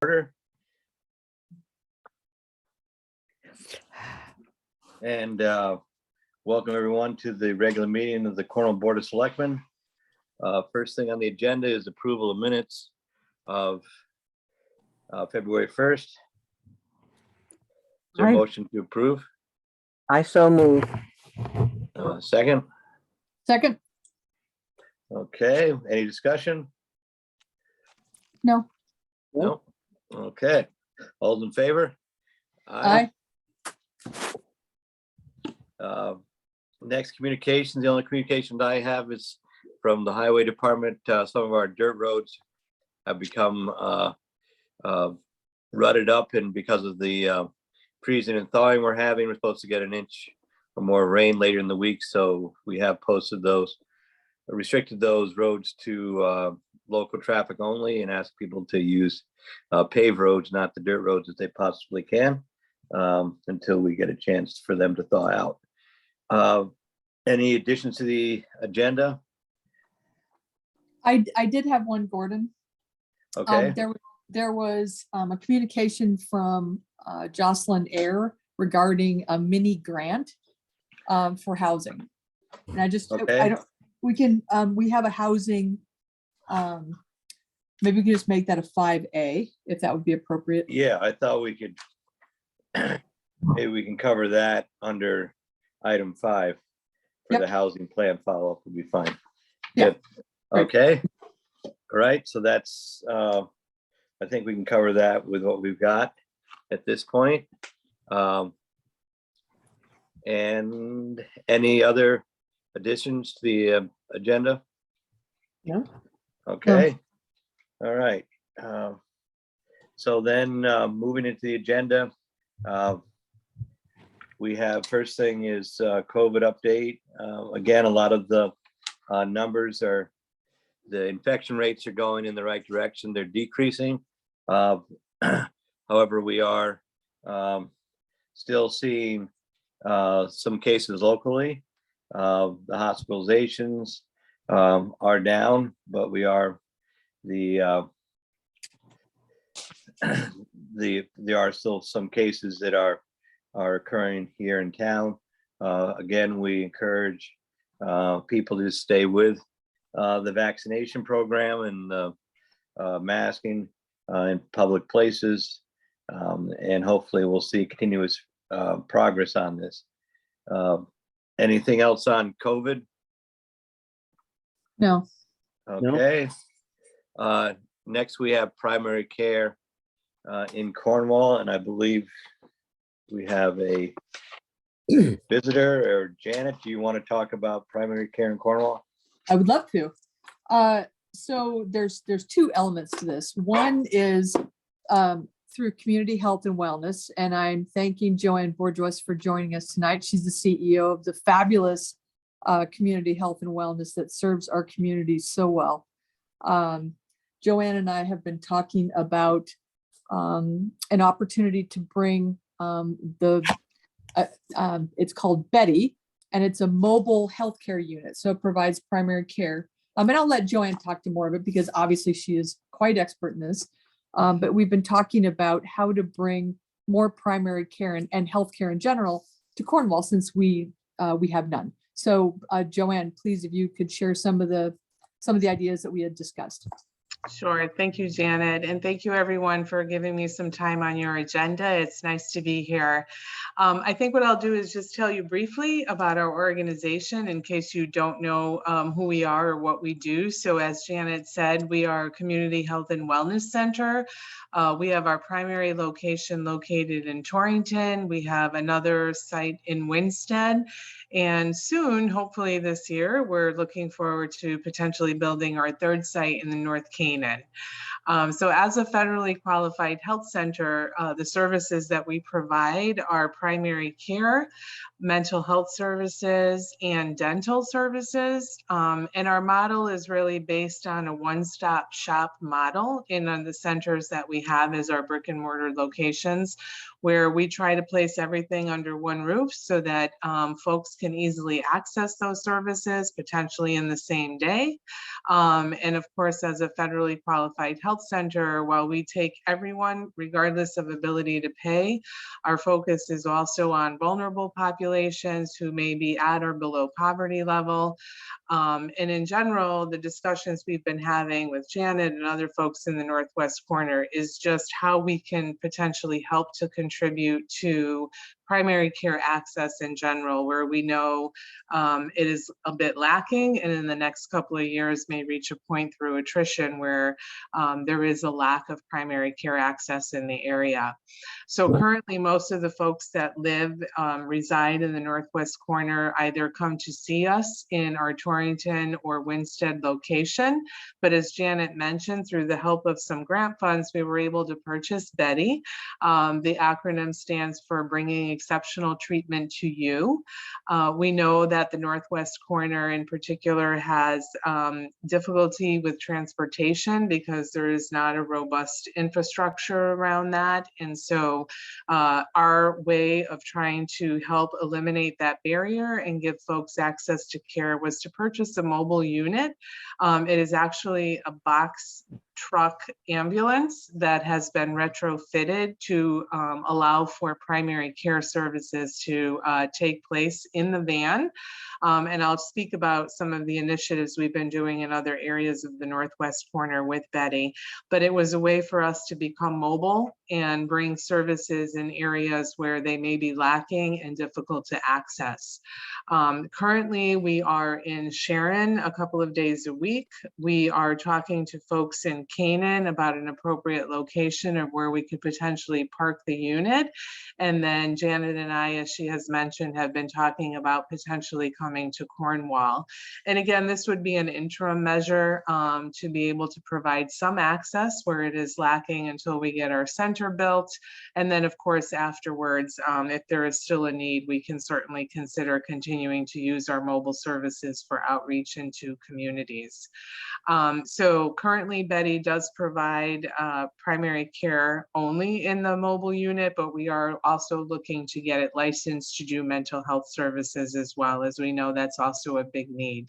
order. And welcome everyone to the regular meeting of the Cornwall Board of Selectmen. First thing on the agenda is approval of minutes of February 1st. Is there a motion to approve? I so move. Second? Second? Okay, any discussion? No. No? Okay, all in favor? Aye. Next communications, the only communication that I have is from the highway department. Some of our dirt roads have become rutted up, and because of the freezing and thawing we're having, we're supposed to get an inch or more rain later in the week. So we have posted those, restricted those roads to local traffic only, and asked people to use paved roads, not the dirt roads, if they possibly can, until we get a chance for them to thaw out. Any additions to the agenda? I did have one, Gordon. Okay. There was a communication from Jocelyn Eyre regarding a mini grant for housing. And I just, Okay. I don't, we can, we have a housing, maybe we can just make that a 5A, if that would be appropriate. Yeah, I thought we could, maybe we can cover that under item 5 for Yep. the housing plan follow-up would be fine. Yeah. Good. Okay. All right. So that's, I think we can cover that with what we've got at this point. And any other additions to the agenda? No. Okay. All right. So then moving into the agenda, we have, first thing is COVID update. Again, a lot of the numbers are, the infection rates are going in the right direction. They're decreasing. However, we are still seeing some cases locally. The hospitalizations are down, but we are there are still some cases that are occurring here in town. Again, we encourage people to stay with the vaccination program and masking in public places, and hopefully we'll see continuous progress on this. Anything else on COVID? No. Okay. Next we have primary care in Cornwall, and I believe we have a visitor. Or Janet, do you want to talk about primary care in Cornwall? I would love to. So there's two elements to this. One is through community health and wellness, and I'm thanking Joanne Bourgeois for joining us tonight. She's the CEO of the fabulous community health and wellness that serves our community so well. Joanne and I have been talking about an opportunity to bring it's called Betty, and it's a mobile healthcare unit. So it provides primary care. And I'll let Joanne talk to more of it because obviously she is quite expert in this. But we've been talking about how to bring more primary care and healthcare in general to Cornwall, since we have none. So Joanne, please, if you could share some of the ideas that we had discussed. Sure. Thank you, Janet. And thank you everyone for giving me some time on your agenda. It's nice to be here. I think what I'll do is just tell you briefly about our organization in case you don't know who we are or what we do. So as Janet said, we are a community health and wellness center. We have our primary location located in Torrington. We have another site in Winstead. And soon, hopefully this year, we're looking forward to potentially building our third site in the North Canaan. So as a federally qualified health center, the services that we provide are primary care, mental health services, and dental services. And our model is really based on a one-stop shop model in the centers that we have as our brick and mortar locations, where we try to place everything under one roof so that folks can easily access those services, potentially in the same day. And of course, as a federally federally qualified health center, while we take everyone regardless of ability to pay, our focus is also on vulnerable populations who may be at or below poverty level. And in general, the discussions we've been having with Janet and other folks in the Northwest corner is just how we can potentially help to contribute to primary care access in general, where we know it is a bit lacking, and in the next couple of years may reach a point through attrition where there is a lack of primary care access in the area. So currently, most of the folks that reside in the Northwest corner either come to see us in our Torrington or Winstead location. But as Janet mentioned, through the help of some grant funds, we were able to purchase Betty. The acronym stands for Bringing Exceptional Treatment to You. We know that the Northwest corner in particular has difficulty with transportation because there is not a robust infrastructure around that. And so our way of trying to help eliminate that barrier and give folks access to care was to purchase a mobile unit. It is actually a box truck ambulance that has been retrofitted to allow for primary care services to take place in the van. And I'll speak about some of the initiatives we've been doing in other areas of the Northwest corner with Betty. But it was a way for us to become mobile and bring services in areas where they may be lacking and difficult to access. Currently, we are in Sharon a couple of days a week. We are talking to folks in Canaan about an appropriate location of where we could potentially park the unit. And then Janet and I, as she has mentioned, have been talking about potentially coming to Cornwall. And again, this would be an interim measure to be able to provide some access where it is lacking until we get our center built. And then, of course, afterwards, if there is still a need, we can certainly consider continuing to use our mobile services for outreach into communities. So currently, Betty does provide primary care only in the mobile unit, but we are also looking to get it licensed to do mental health services as well, as we know that's also a big need.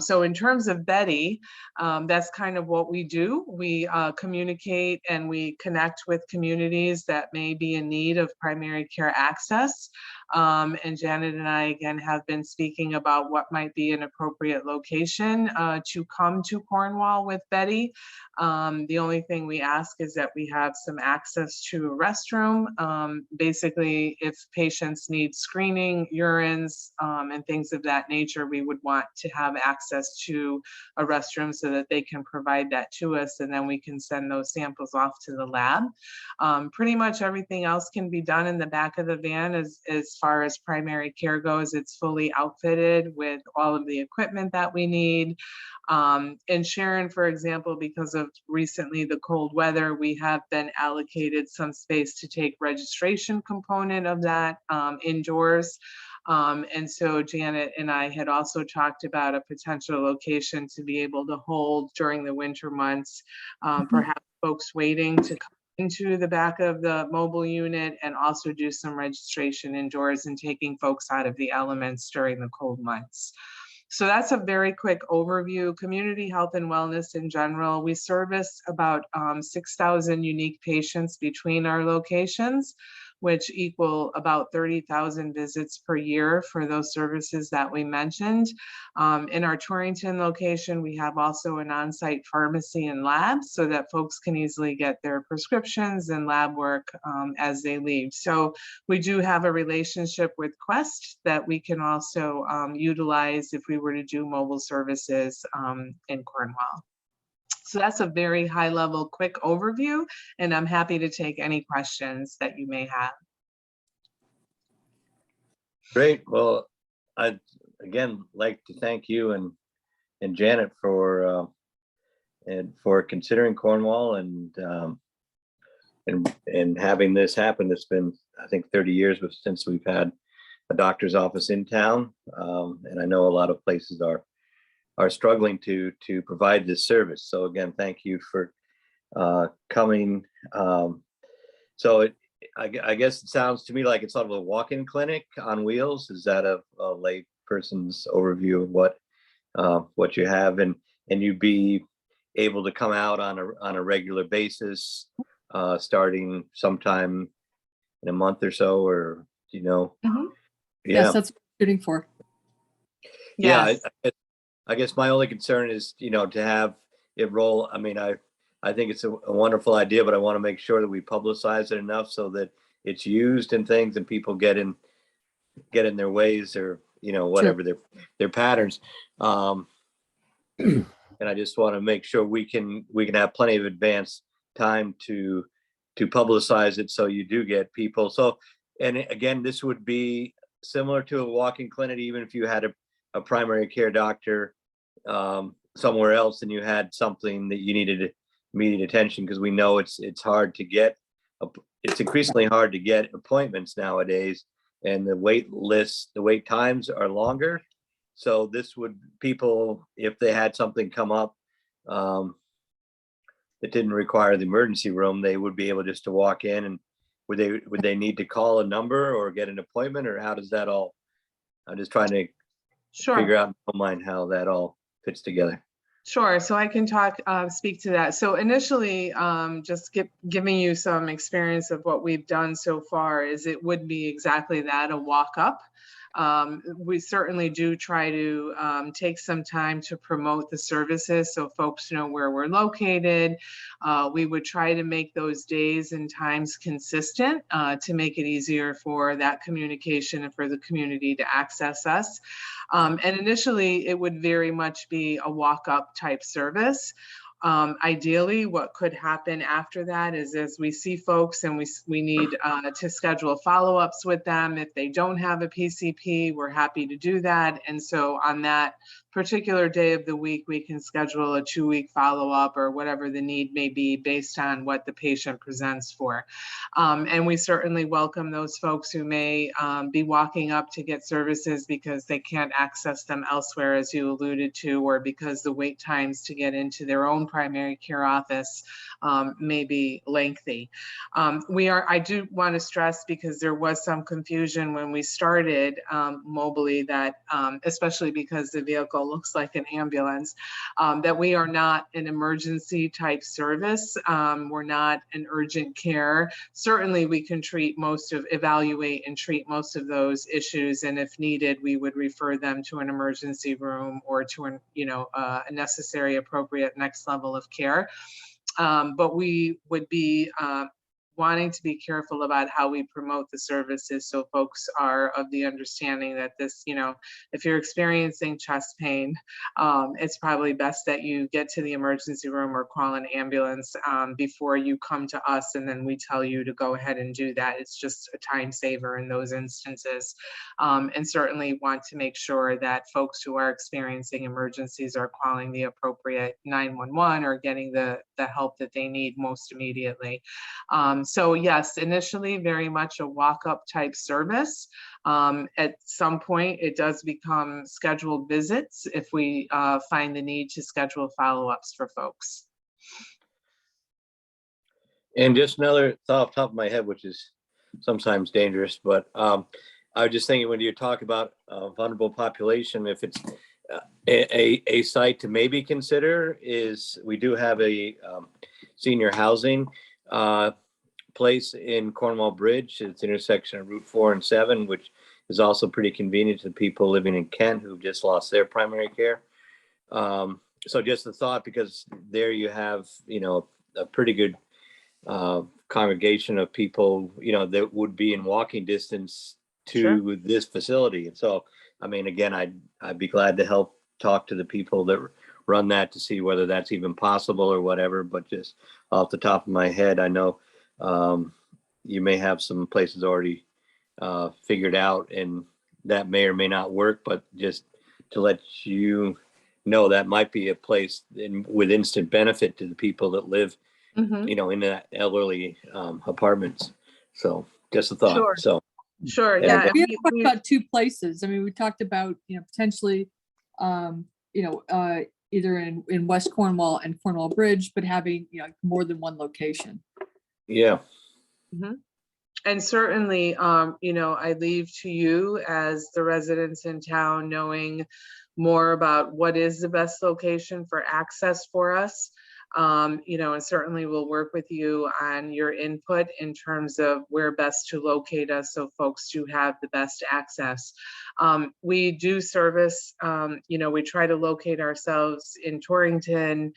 So in terms of Betty, that's kind of what we do. We communicate and we connect with communities that may be in need of primary care access. And Janet and I, again, have been speaking about what might be an appropriate location to come to Cornwall with Betty. The only thing we ask is that we have some access to a restroom. Basically, if patients need screening, urines, and things of that nature, we would want to have access to a restroom so that they can provide that to us, and then we can send those samples off to the lab. Pretty much everything else can be done in the back of the van as far as primary care goes. It's fully outfitted with all of the equipment that we need. In Sharon, for example, because of recently the cold weather, we have been allocated some space to take registration component of that indoors. And so Janet and I had also talked about a potential location to be able to hold during the winter months, perhaps folks waiting to come into the back of the mobile unit and also do some registration indoors and taking folks out of the elements during the cold months. So that's a very quick overview. Community health and wellness in general, we service about 6,000 unique patients between our locations, which equal about 30,000 visits per year for those services that we mentioned. In our Torrington location, we have also an on-site pharmacy and lab so that folks can easily get their prescriptions and lab work as they leave. So we do have a relationship with Quest that we can also utilize if we were to do mobile services in Cornwall. So that's a very high level, quick overview, and I'm happy to take any questions that you may have. Great. Well, I'd again like to thank you and Janet for considering Cornwall and having this happen. It's been, I think, 30 years since we've had a doctor's office in town, and I know a lot of places are struggling to provide this service. So again, thank you for coming. So I guess it sounds to me like it's sort of a walk-in clinic on wheels. Is that a lay person's overview of what you have? And you'd be able to come out on a regular basis, starting sometime in a month or so, or, you know, Mhm. yeah. Yes, that's what we're shooting for. Yeah, Yes. I guess my only concern is, you know, to have it roll. I mean, I think it's a wonderful idea, but I want to make sure that we publicize it enough so that it's used in things and people get in their ways, or, you know, whatever their patterns. And I just want to make sure we can have plenty of advance time to publicize it, so you do get people. So, and again, this would be similar to a walk-in clinic, even if you had a primary care doctor somewhere else and you had something that you needed immediate attention, because we know it's hard to get, it's increasingly hard to get appointments nowadays, and the wait times are longer. So this would, people, if they had something come up that didn't require the emergency room, they would be able just to walk in. And would they need to call a number or get an appointment, or how does that all? I'm just trying to figure Sure. out in my mind how that all fits together. Sure. So I can speak to that. So initially, just giving you some experience of what we've done so far, is it would be exactly that, a walk up. We certainly do try to take some time to promote the services so folks know where we're located. We would try to make those days and times consistent to make it easier for that communication and for the community to access us. And initially, it would very much be a walk-up type service. Ideally, what could happen after that is, as we see folks and we need to schedule follow-ups with them. If they don't have a PCP, we're happy to do that. And so on that particular day of the week, we can schedule a 2-week follow-up or whatever the need may be based on what the patient presents for. And we certainly welcome those folks who may be walking up to get services because they can't access them elsewhere, as you alluded to, or because the wait times to get into their own primary care office may be lengthy. I do want to stress, because there was some confusion when we started Mobily, that especially because the vehicle looks like an ambulance, that we are not an emergency type service. We're not an urgent care. Certainly we can evaluate and treat most of those issues. And if needed, we would refer them to an emergency room or to a necessary, appropriate next level of care. But we would be wanting to be careful about how we promote the services, so folks are of the understanding that this, if you're experiencing chest pain, it's probably best that you get to the emergency room or call an ambulance before you come to us, and then we tell you to go ahead and do that. It's just a time saver in those instances. And certainly want to make sure that folks who are experiencing emergencies are calling the appropriate 911 or getting the help that they need most immediately. So yes, initially very much a walk-up type service. At some point, it does become scheduled visits if we find the need to schedule follow-ups for folks. And just another thought off the top of my head, which is sometimes dangerous, but I was just thinking, when you talk about vulnerable population, if it's a site to maybe consider, is we do have a senior housing place in Cornwall Bridge. It's the intersection of Route 4 and 7, which is also pretty convenient to people living in Kent who've just lost their primary care. So just a thought, because there you have, a pretty good congregation of people, that would be in walking distance to Sure. this facility. And so, I mean, again, I'd be glad to help talk to the people that run that to see whether that's even possible or whatever. But just off the top of my head, I know you may have some places already figured out, and that may or may not work, but just to let you know, that might be a place with instant benefit to the people that live, Mm-hmm. in that elderly apartments. So just a thought. Sure. So Sure. Yeah, Yeah. We have talked about two places. I mean, we talked about, potentially, either in West Cornwall and Cornwall Bridge, but having, more than one location. yeah. Mm-hmm. And certainly, I leave to you as the residents in town knowing more about what is the best location for access for us. And certainly we'll work with you on your input in terms of where best to locate us so folks do have the best access. We do service, we try to locate ourselves in Torrington.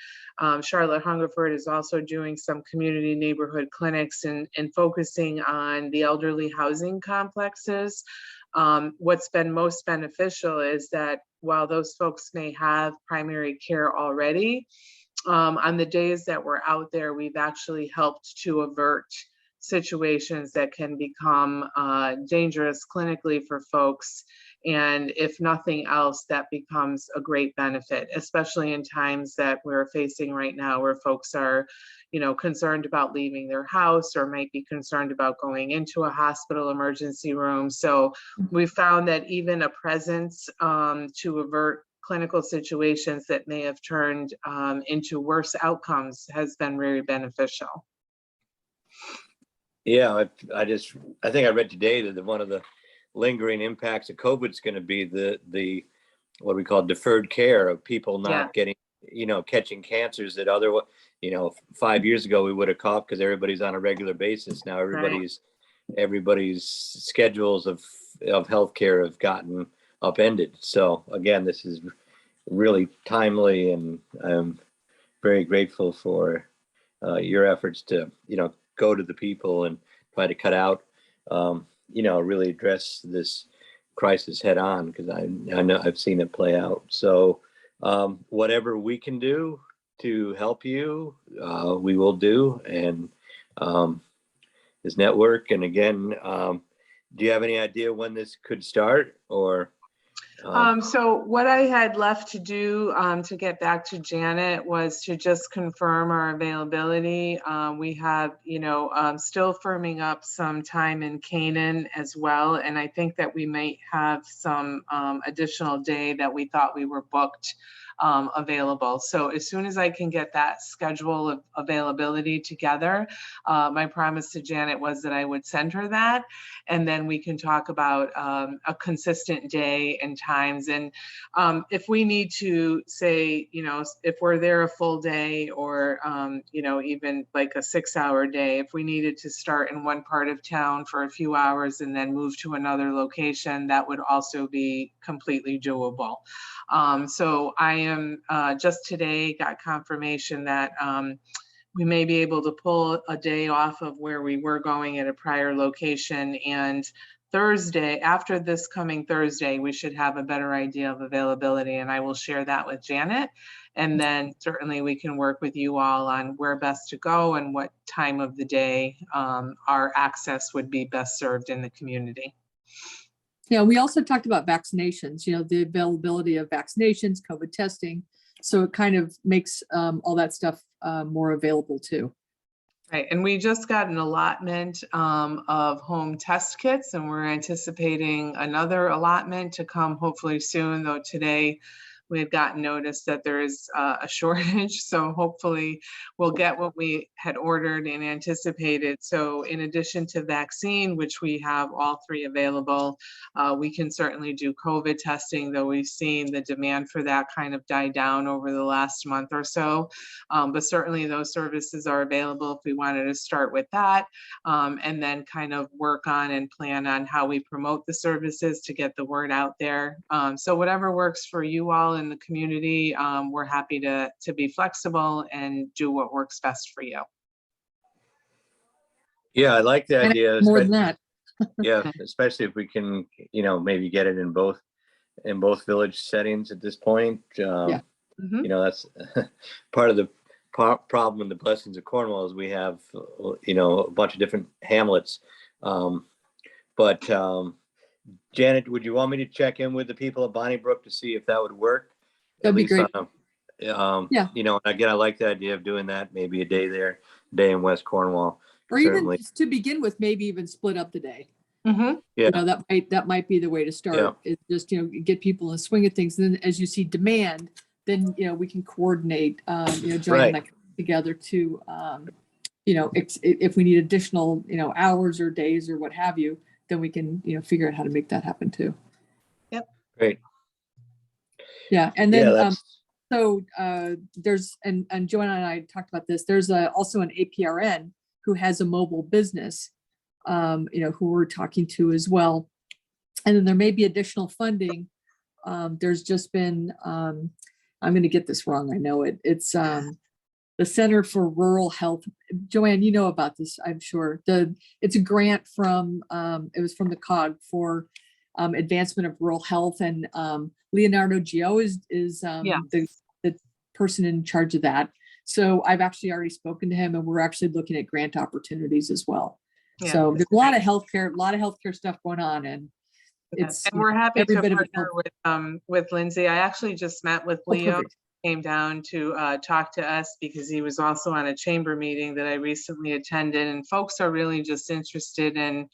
Charlotte Hungerford is also doing some community neighborhood clinics and focusing on the elderly housing complexes. What's been most beneficial is that while those folks may have primary care already, on the days that we're out there, we've actually helped to avert situations that can become dangerous clinically for folks. And if nothing else, that becomes a great benefit, especially in times that we're facing right now where folks are, concerned about leaving their house or might be concerned about going into a hospital emergency room. So we found that even a presence to avert clinical situations that may have turned into worse outcomes has been very beneficial. Yeah, I think I read today that one of the lingering impacts of COVID is going to be the what we call deferred care of people not getting, catching cancers that otherwise, 5 years ago we would have caught because everybody's on a regular basis. Now everybody's schedules of healthcare have gotten upended. So again, this is really timely, and I'm very grateful for your efforts to, go to the people and try to cut out, really address this crisis head on, because I know I've seen it play out. So whatever we can do to help you, we will do. And this network, and again, do you have any idea when this could start, or? So what I had left to do to get back to Janet was to just confirm our availability. We have, still firming up some time in Canaan as well. And I think that we might have some additional day that we thought we were booked available. So as soon as I can get that schedule of availability together, my promise to Janet was that I would send her that, and then we can talk about a consistent day and times. And if we need to say, if we're there a full day, or, even like a 6-hour day, if we needed to start in one part of town for a few hours and then move to another location, that would also be completely doable. So I am just today got confirmation that we may be able to pull a day off of where we were going at a prior location. And Thursday, after this coming Thursday, we should have a better idea of availability, and I will share that with Janet. And then certainly we can work with you all on where best to go and what time of the day our access would be best served in the community. Yeah, we also talked about vaccinations, the availability of vaccinations, COVID testing. So it kind of makes all that stuff more available too. Right, and we just got an allotment of home test kits, and we're anticipating another allotment to come hopefully soon, though today we had gotten notice that there is a shortage. So hopefully we'll get what we had ordered and anticipated. So in addition to vaccine, which we have all 3 available, we can certainly do COVID testing, though we've seen the demand for that kind of die down over the last month or so. But certainly those services are available if we wanted to start with that, and then kind of work on and plan on how we promote the services to get the word out there. So whatever works for you all in the community, we're happy to be flexible and do what works best for you. Yeah, I like the idea. More than that. Yeah, especially if we can, maybe get it in both village settings at this point. Yeah. That's part of the problem and the blessings of Cornwall is we have, a bunch of different hamlets. But Janet, would you want me to check in with the people of Bonnybrook to see if that would work? That'd be great. Yeah. Again, I like the idea of doing that. Maybe a day there, day in West Cornwall. Or certainly. Even just to begin with, maybe even split up the day. Yeah. That might be the way to start. Yeah. Is just, get people in the swing of things. And then as you see demand, then, we can coordinate, John and I together to, if we need additional, hours or days or what have you, then we can, figure out how to make that happen too. Yep. Great. Yeah. And then So there's, and Joanna and I talked about this, there's also an APRN who has a mobile business, who we're talking to as well. And then there may be additional funding. There's just been, I'm going to get this wrong, I know it. It's the Center for Rural Health. Joanne, you know about this, I'm sure. It's a grant from, it was from the COG for advancement of rural health, and Leonardo Gio is the person in charge of that. So I've actually already spoken to him, and we're actually looking at grant opportunities as well. Yeah, So there's a lot of healthcare stuff going on, and it's, and we're happy every to bit of it partner with Lindsay. I actually just met with Oh, Leo. perfect. Came down to talk to us because he was also on a chamber meeting that I recently attended, and folks are really just interested in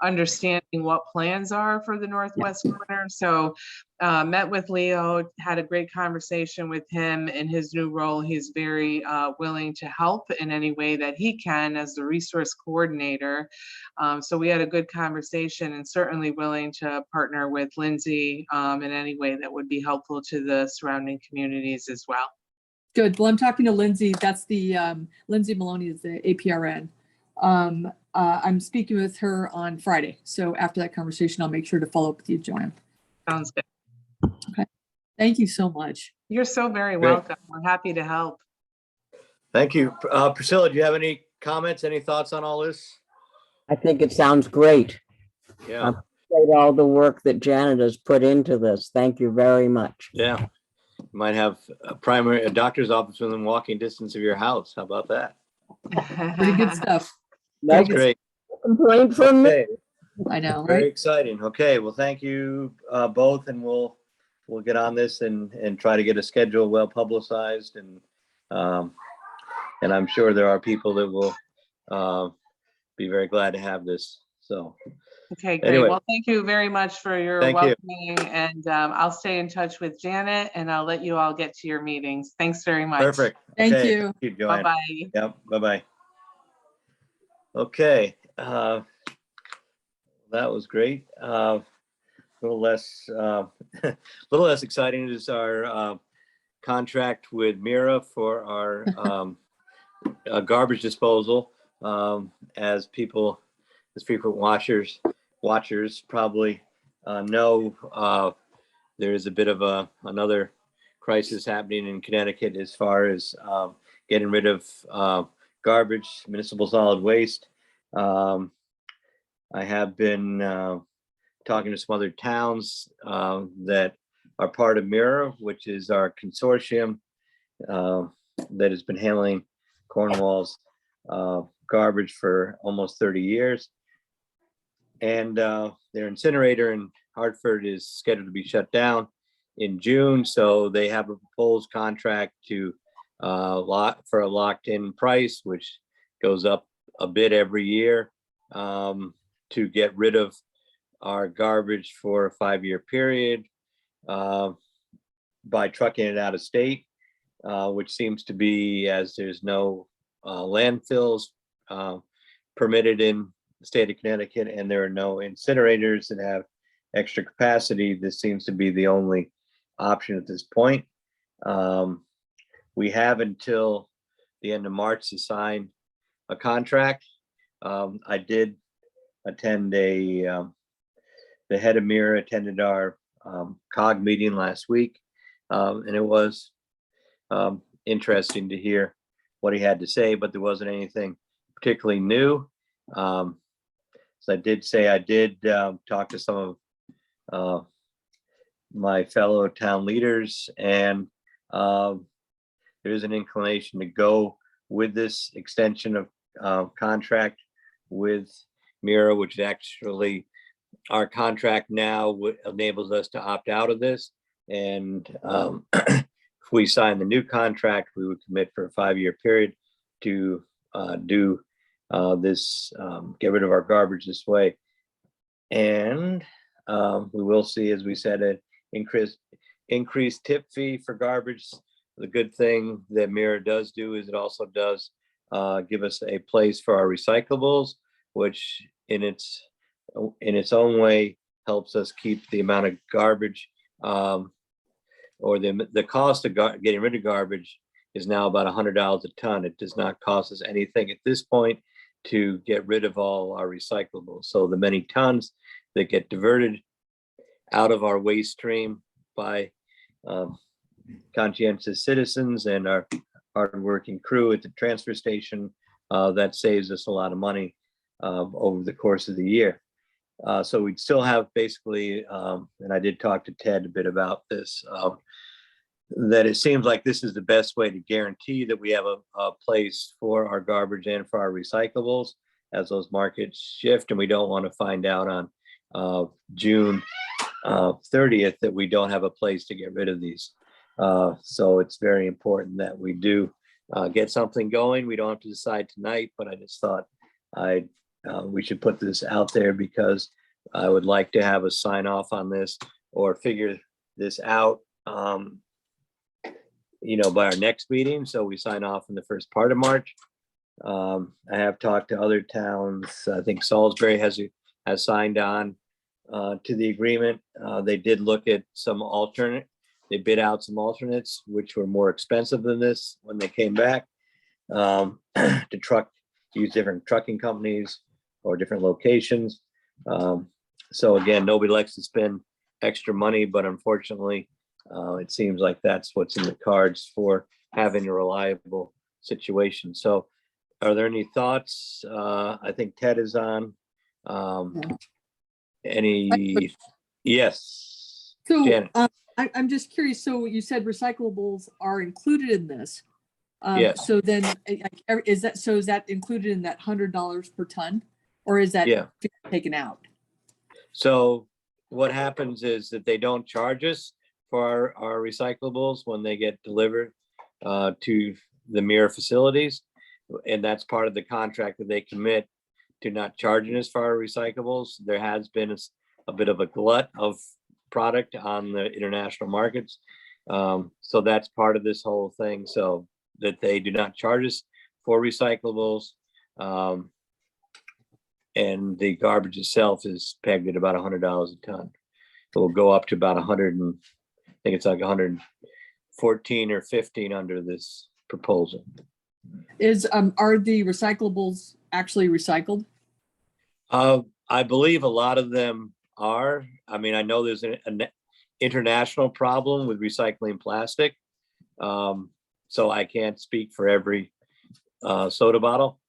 understanding what plans are for the Northwest corner. So met with Leo, had a great conversation with him. In his new role, he's very willing to help in any way that he can as the resource coordinator. So we had a good conversation, and certainly willing to partner with Lindsay in any way that would be helpful to the surrounding communities as well. Good. Well, I'm talking to Lindsay. That's the Lindsay Maloney is the APRN. I'm speaking with her on Friday. So after that conversation, I'll make sure to follow up with you, Joanne. Sounds good. Okay. Thank you so much. You're so very Great. welcome. We're happy to help. Thank you. Priscilla, do you have any comments, any thoughts on all this? I think it sounds great. Yeah, Appreciate all the work that Janet has put into this. Thank you very much. yeah. You might have a doctor's office within walking distance of your house. How about that? Pretty good stuff. That's good. great. Complaint from me. Okay, I know, very right? exciting. Okay, well, thank you both, and we'll get on this and try to get a schedule well publicized, and I'm sure there are people that will be very glad to have this. So Okay, great. Anyway. Well, thank you very much for your Thank you. welcoming, and I'll stay in touch with Janet, and I'll let you all get to your meetings. Thanks very much. perfect. Thank Okay, you. Thank you, Joanne. Bye-bye. Yep. Bye-bye. Okay. That was great. A little less, little less exciting is our contract with Mira for our garbage disposal. As frequent watchers probably know, there is a bit of another crisis happening in Connecticut as far as getting rid of garbage, municipal solid waste. I have been talking to some other towns that are part of Mira, which is our consortium that has been handling Cornwall's garbage for almost 30 years. And their incinerator in Hartford is scheduled to be shut down in June. So they have a proposed contract to for a locked-in price, which goes up a bit every year, to get rid of our garbage for a 5-year period by trucking it out of state, which seems to be, as there's no landfills permitted in the state of Connecticut, and there are no incinerators that have extra capacity. This seems to be the only option at this point. We have until the end of March to sign a contract. I did attend the head of Mira attended our COG meeting last week, and it was interesting to hear what he had to say, but there wasn't anything particularly new. So I did say I did talk to some of my fellow town leaders, and there is an inclination to go with this extension of contract with Mira, which actually our contract now enables us to opt out of this. And if we sign the new contract, we would commit for a 5-year period to do this, get rid of our garbage this way. And we will see, as we said, an increased tip fee for garbage. The good thing that Mira does do is it also does give us a place for our recyclables, which in its own way helps us keep the amount of garbage or the cost of getting rid of garbage is now about $100 a ton. It does not cost us anything at this point to get rid of all our recyclables. So the many tons that get diverted out of our waste stream by conscientious citizens and our hardworking crew at the transfer station, that saves us a lot of money over the course of the year. So we'd still have basically, and I did talk to Ted a bit about this, that it seems like this is the best way to guarantee that we have a place for our garbage and for our recyclables as those markets shift. And we don't want to find out on June 30th that we don't have a place to get rid of these. So it's very important that we do get something going. We don't have to decide tonight, but I just thought we should put this out there because I would like to have a sign off on this or figure this out, by our next meeting. So we sign off in the first part of March. I have talked to other towns. I think Salisbury has signed on to the agreement. They did look at they bid out some alternates, which were more expensive than this when they came back to use different trucking companies or different locations. So again, nobody likes to spend extra money, but unfortunately, it seems like that's what's in the cards for having a reliable situation. So are there any thoughts? I think Ted is on. Yes. So Janet. I'm just curious. So you said recyclables are included in this. Yes. So then is that included in that $100 per ton, or is that taken out? So what happens is that they don't charge us for our recyclables when they get delivered to the mirror facilities. And that's part of the contract that they commit to not charging us for our recyclables. There has been a bit of a glut of product on the international markets. So that's part of this whole thing. So that they do not charge us for recyclables. And the garbage itself is pegged at about $100 a ton. So we'll go up to about 100 and I think it's like 114 or 15 under this proposal. Are the recyclables actually recycled? I believe a lot of them are. I mean, I know there's an international problem with recycling plastic. So I can't speak for every soda bottle,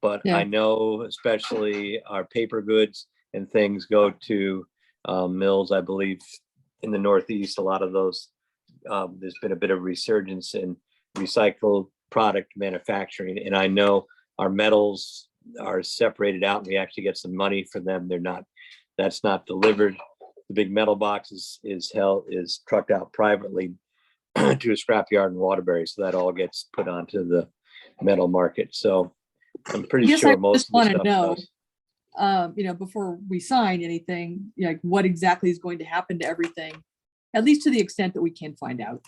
but I know especially our paper goods and things go to mills, I believe in the Northeast, a lot of those, there's been a bit of resurgence in recycled product manufacturing. And I know our metals are separated out and we actually get some money for them. That's not delivered. The big metal box is trucked out privately to a scrapyard in Waterbury. So that all gets put onto the metal market. So I'm pretty sure most of the stuff does. Before we sign anything, like what exactly is going to happen to everything, at least to the extent that we can find out.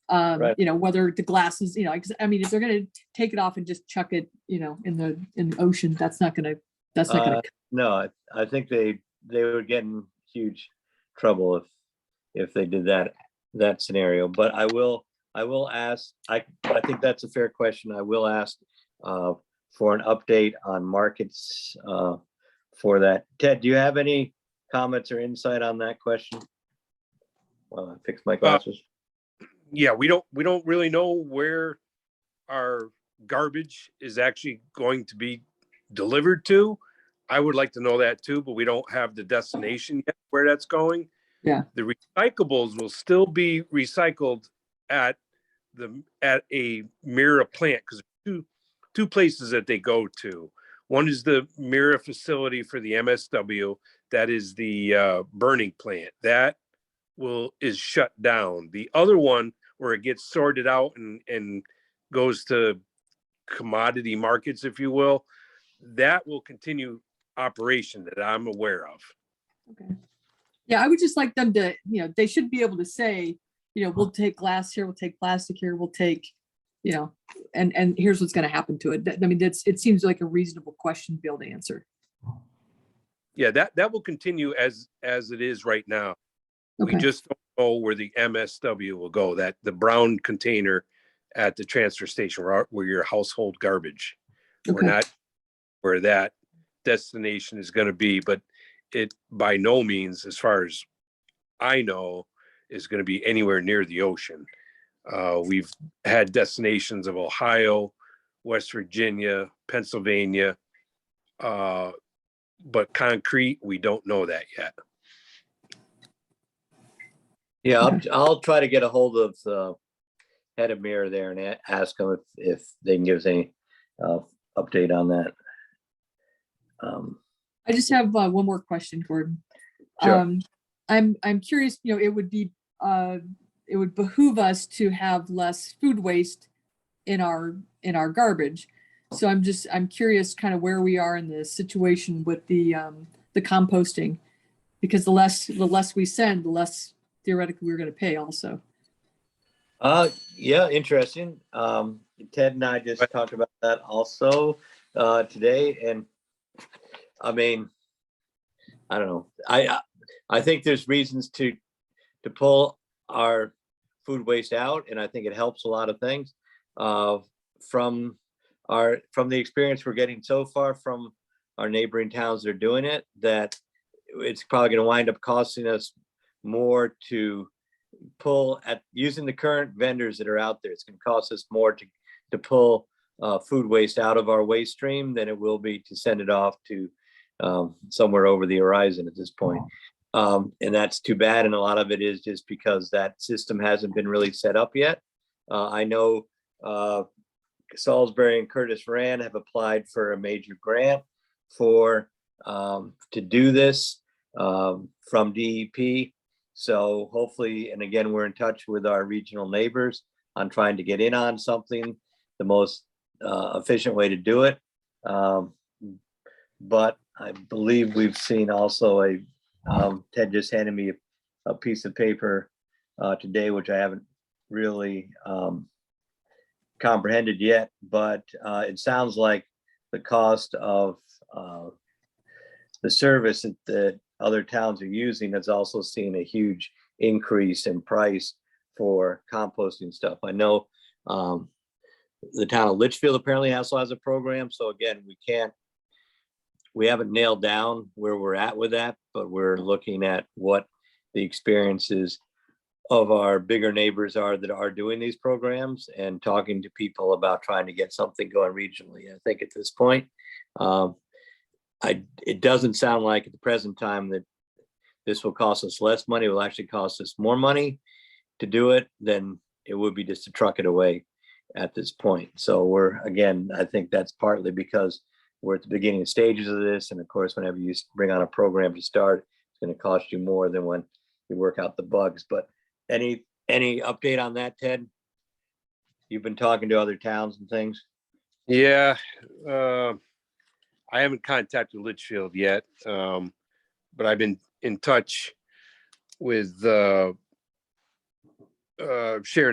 Right. Whether the glass is, if they're going to take it off and just chuck it, in the ocean, that's not going to. No, I think they would get in huge trouble if they did that scenario. But I will ask. I think that's a fair question. I will ask for an update on markets for that. Ted, do you have any comments or insight on that question? Well, I fixed my glasses. Yeah, we don't really know where our garbage is actually going to be delivered to. I would like to know that too, but we don't have the destination yet where that's going. Yeah. The recyclables will still be recycled at a Mira plant because two places that they go to. One is the Mira facility for the MSW. That is the burning plant. That is shut down. The other one where it gets sorted out and goes to commodity markets, if you will, that will continue operation that I'm aware of. Okay. Yeah, I would just like them to, they should be able to say, we'll take glass here, we'll take plastic here, we'll take, and here's what's going to happen to it. I mean, it seems like a reasonable question to be able to answer. Yeah, that will continue as it is right now. Okay. We just don't know where the MSW will go, that the brown container at the transfer station where your household garbage. We're Okay. not where that destination is going to be, but it by no means, as far as I know, is going to be anywhere near the ocean. We've had destinations of Ohio, West Virginia, Pennsylvania, but concrete, we don't know that yet. Yeah, I'll try to get a hold of the head of Mirror there and ask them if they can give us any update on that. I just have one more question, Gordon. Sure. I'm curious, it would behoove us to have less food waste in our garbage. So I'm curious kind of where we are in the situation with the composting, because the less we send, the less theoretically we're going to pay also. Yeah, interesting. Ted and I just talked about that also today, and I mean, I don't know. I think there's reasons to pull our food waste out, and I think it helps a lot of things. From the experience we're getting so far from our neighboring towns that are doing it, that it's probably going to wind up costing us more to pull at using the current vendors that are out there. It's going to cost us more to pull food waste out of our waste stream than it will be to send it off to somewhere over the horizon at this point. And that's too bad. And a lot of it is just because that system hasn't been really set up yet. I know Salisbury and Curtis Rand have applied for a major grant to do this from DEP. So hopefully, and again, we're in touch with our regional neighbors on trying to get in on something, the most efficient way to do it. But I believe we've seen also Ted just handed me a piece of paper today, which I haven't really comprehended yet, but it sounds like the cost of the service that other towns are using has also seen a huge increase in price for composting stuff. I know the town of Litchfield apparently also has a program. So again, we haven't nailed down where we're at with that, but we're looking at what the experiences of our bigger neighbors are that are doing these programs and talking to people about trying to get something going regionally. I think at this point, it doesn't sound like at the present time that this will cost us less money. It will actually cost us more money to do it than it would be just to truck it away at this point. So I think that's partly because we're at the beginning stages of this. And of course, whenever you bring on a program to start, it's going to cost you more than when you work out the bugs. But any update on that, Ted? You've been talking to other towns and things. Yeah, I haven't contacted Litchfield yet, but I've been in touch with Sharon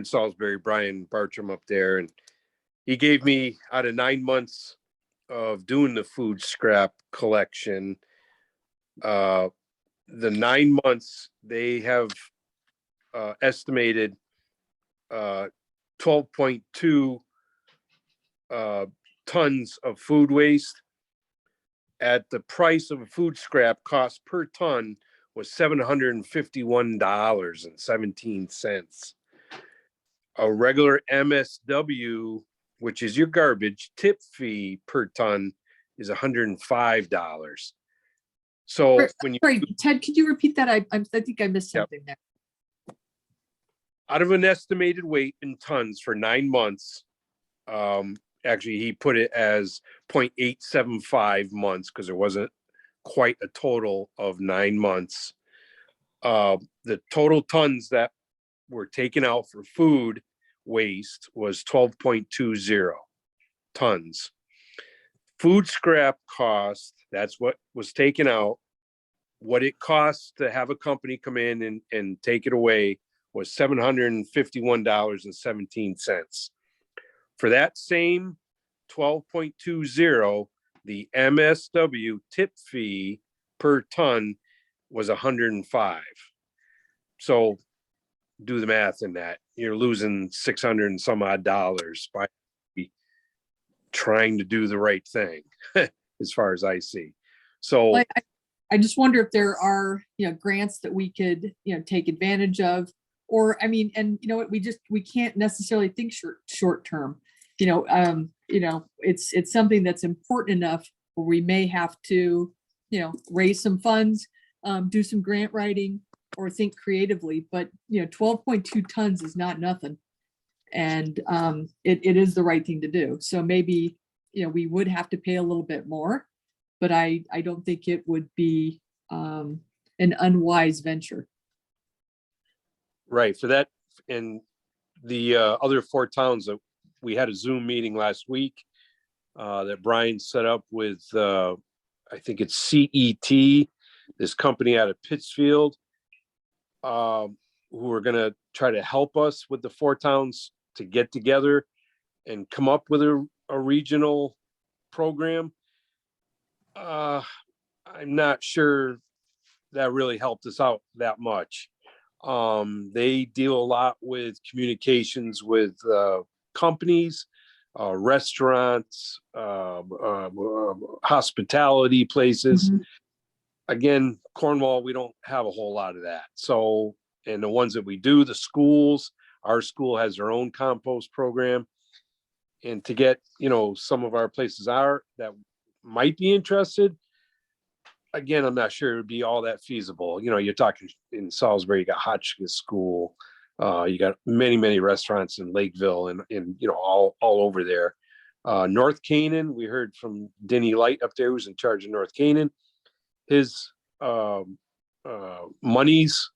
Salisbury, Brian Bartram up there, and he gave me, out of 9 months of doing the food scrap collection, the 9 months they have estimated 12.2 tons of food waste. At the price of a food scrap, cost per ton was $751.17. A regular MSW, which is your garbage, tip fee per ton is $105. So when you, Sorry, Ted, could you repeat that? I think I missed something there. out of an estimated weight in tons for 9 months, actually he put it as 0.875 months because there wasn't quite a total of 9 months. The total tons that were taken out for food waste was 12.20 tons. Food scrap cost, that's what was taken out. What it costs to have a company come in and take it away was $751.17. For that same 12.20, the MSW tip fee per ton was $105. So do the math in that. You're losing 600 and some odd dollars by trying to do the right thing, as far as I see. So Like, I just wonder if there are, grants that we could, take advantage of, or, I mean, and you know what, we can't necessarily think short term. It's something that's important enough where we may have to, raise some funds, do some grant writing or think creatively, but 12.2 tons is not nothing. And it is the right thing to do. So maybe, we would have to pay a little bit more, but I don't think it would be an unwise venture. right, for that, and the other 4 towns that we had a Zoom meeting last week that Brian set up with, I think it's CET, this company out of Pittsfield, who are going to try to help us with the 4 towns to get together and come up with a regional program. I'm not sure that really helped us out that much. They deal a lot with communications with companies, restaurants, hospitality places. Mhm. Again, Cornwall, we don't have a whole lot of that. So, and the ones that we do, the schools, our school has their own compost program. And to get, some of our places that might be interested, again, I'm not sure it would be all that feasible. You're talking in Salisbury, you got Hotchkiss School, you got many restaurants in Lakeville and all over there. North Canaan, we heard from Denny Light up there, who's in charge of North Canaan. His monies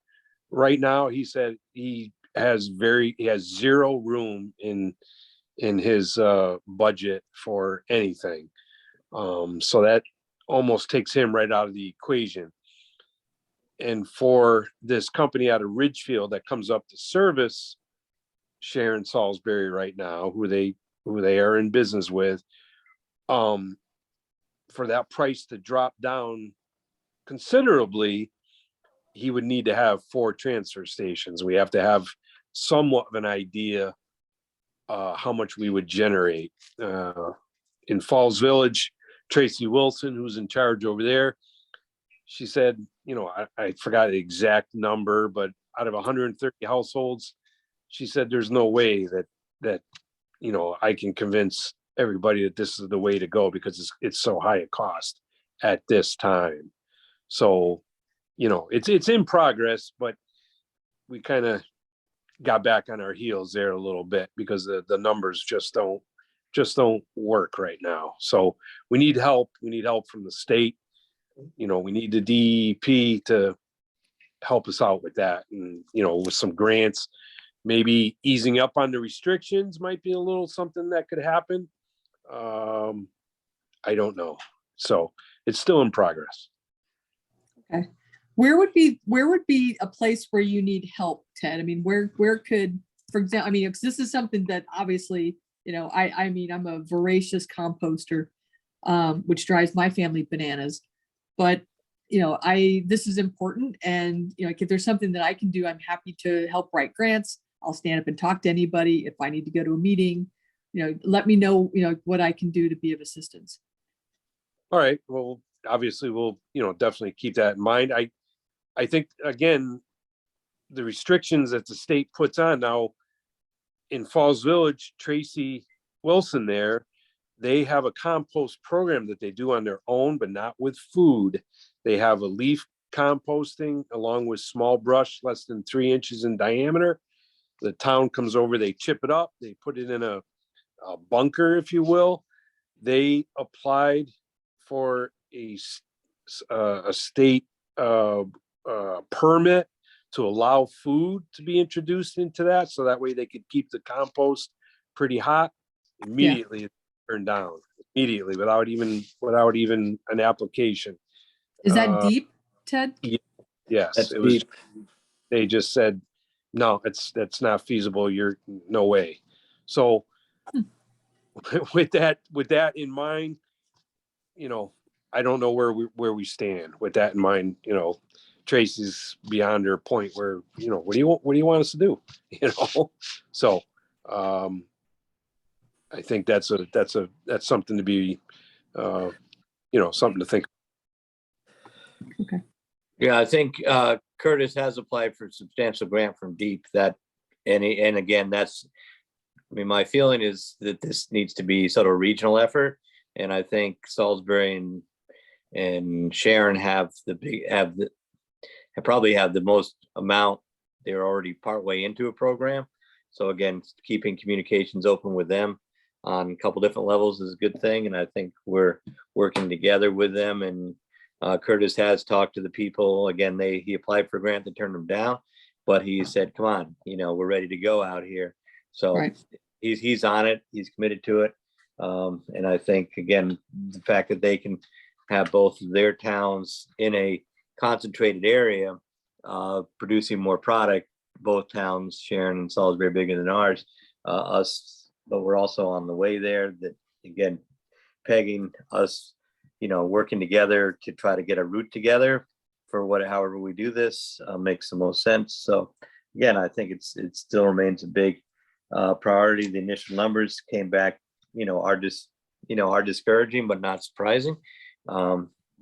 right now, he said he has 0 room in his budget for anything. So that almost takes him right out of the equation. And for this company out of Ridgefield that comes up to service Sharon Salisbury right now, who they are in business with, for that price to drop down considerably, he would need to have 4 transfer stations. We have to have somewhat of an idea how much we would generate. In Falls Village, Tracy Wilson, who's in charge over there, she said, I forgot the exact number, but out of 130 households, she said there's no way that I can convince everybody that this is the way to go because it's so high a cost at this time. So, it's in progress, but we kind of got back on our heels there a little bit because the numbers just don't work right now. So we need help. We need help from the state. We need the DEP to help us out with that. And, with some grants, maybe easing up on the restrictions might be a little something that could happen. I don't know. So it's still in progress. Okay. Where would be a place where you need help, Ted? I mean, where could, for example, because this is something that obviously, I'm a voracious composter, which drives my family bananas. But, this is important. And, if there's something that I can do, I'm happy to help write grants. I'll stand up and talk to anybody. If I need to go to a meeting, let me know, what I can do to be of assistance. All right. Well, obviously we'll, definitely keep that in mind. I think, again, the restrictions that the state puts on now in Falls Village, Tracy Wilson there, they have a compost program that they do on their own, but not with food. They have a leaf composting along with small brush, less than 3 inches in diameter. The town comes over, they chip it up, they put it in a bunker, if you will. They applied for a state permit to allow food to be introduced into that, so that way they could keep the compost pretty hot. Immediately turned down, immediately, without even an application. Is that deep, Ted? Yes, That's it was. deep. They just said, no, that's not feasible. You're no way. So with that in mind, I don't know where we stand with that in mind. Tracy's beyond her point where, what do you want us to do? So, I think that's something to be, something to think. Yeah, I think Curtis has applied for a substantial grant from DEEP and again, my feeling is that this needs to be sort of a regional effort. And I think Salisbury and Sharon probably have the most amount. They're already partway into a program. So again, keeping communications open with them on a couple different levels is a good thing. And I think we're working together with them. And Curtis has talked to the people. Again, he applied for a grant, they turned him down, but he said, come on, we're ready to go out here. So Right. he's on it. He's committed to it. And I think, again, the fact that they can have both of their towns in a concentrated area, producing more product, both towns, Sharon and Salisbury, bigger than ours, but we're also on the way there. That again, pegging us, working together to try to get a route together for however we do this makes the most sense. So again, I think it still remains a big priority. The initial numbers came back, are discouraging, but not surprising.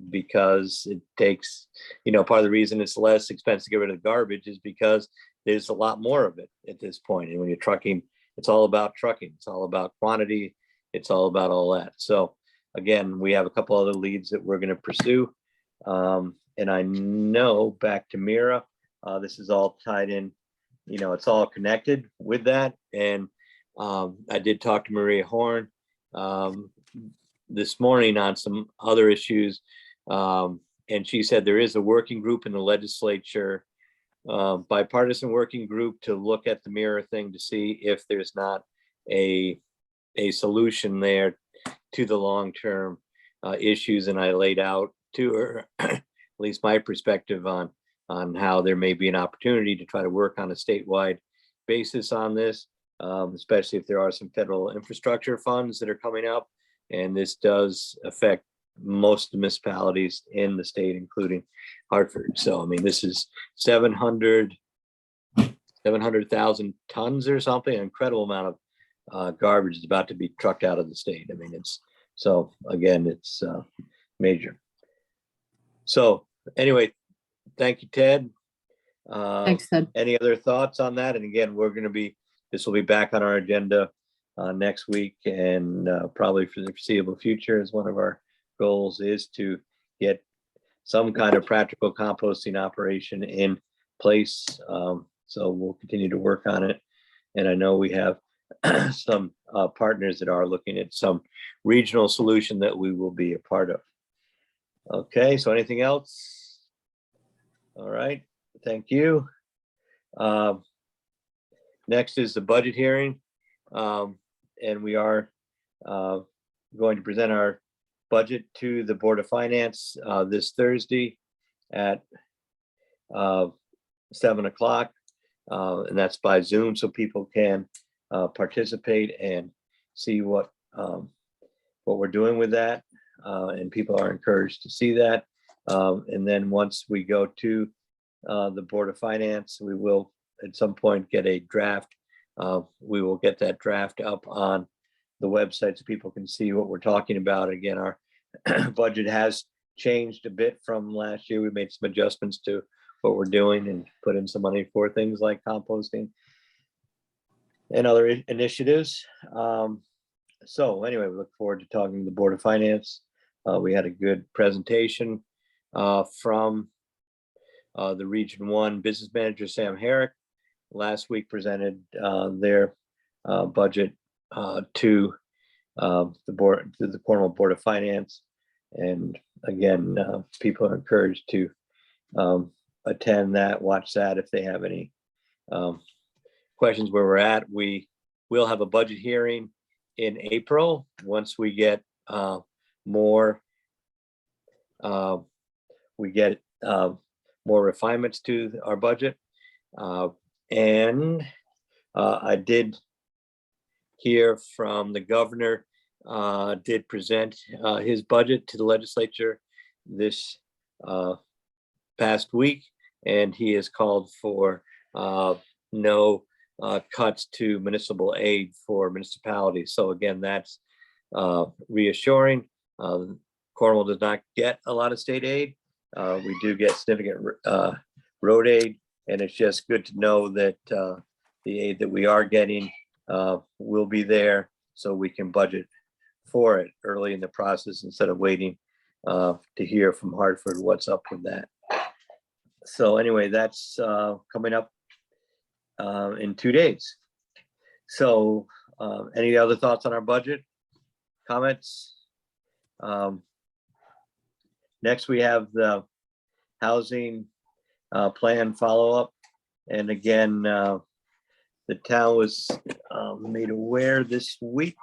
Because it takes, part of the reason it's less expensive to get rid of the garbage is because there's a lot more of it at this point. And when you're trucking, it's all about trucking. It's all about quantity. It's all about all that. So again, we have a couple other leads that we're going to pursue. And I know, back to Mira, this is all tied in, it's all connected with that. And I did talk to Maria Horn this morning on some other issues. And she said there is a working group in the legislature, bipartisan working group, to look at the mirror thing to see if there's not a solution there to the long-term issues. And I laid out to her at least my perspective on how there may be an opportunity to try to work on a statewide basis on this, especially if there are some federal infrastructure funds that are coming up. And this does affect most of the municipalities in the state, including Hartford. So, this is 700,000 tons or something, an incredible amount of garbage is about to be trucked out of the state. It's major. So anyway, thank you, Ted. Thanks, Ted. Any other thoughts on that? And again, this will be back on our agenda next week, and probably for the foreseeable future, as one of our goals is to get some kind of practical composting operation in place. So we'll continue to work on it. And I know we have some partners that are looking at some regional solution that we will be a part of. Okay, so anything else? All right, thank you. Next is the budget hearing. And we are going to present our budget to the Board of Finance this Thursday at 7 o'clock. And that's by Zoom, so people can participate and see what we're doing with that. And people are encouraged to see that. And then once we go to the Board of Finance, we will at some point get a draft. We will get that draft up on the website so people can see what we're talking about. Again, our budget has changed a bit from last year. We made some adjustments to what we're doing and put in some money for things like composting and other initiatives. So anyway, we look forward to talking to the Board of Finance. We had a good presentation from the Region 1 Business Manager, Sam Herrick. Last week presented their budget to the board, to the Cornwall Board of Finance. And again, people are encouraged to attend that, watch that if they have any questions where we're at. We will have a budget hearing in April once we get more refinements to our budget. And I did hear from the governor, did present his budget to the legislature this past week. and he has called for no cuts to municipal aid for municipalities. So again, that's reassuring. Cornwall does not get a lot of state aid. We do get significant road aid, and it's just good to know that the aid that we are getting will be there, so we can budget for it early in the process instead of waiting to hear from Hartford what's up with that. So anyway, that's coming up in 2 days. So any other thoughts on our budget? Comments? Next, we have the housing plan follow-up. And again, the town was made aware this week.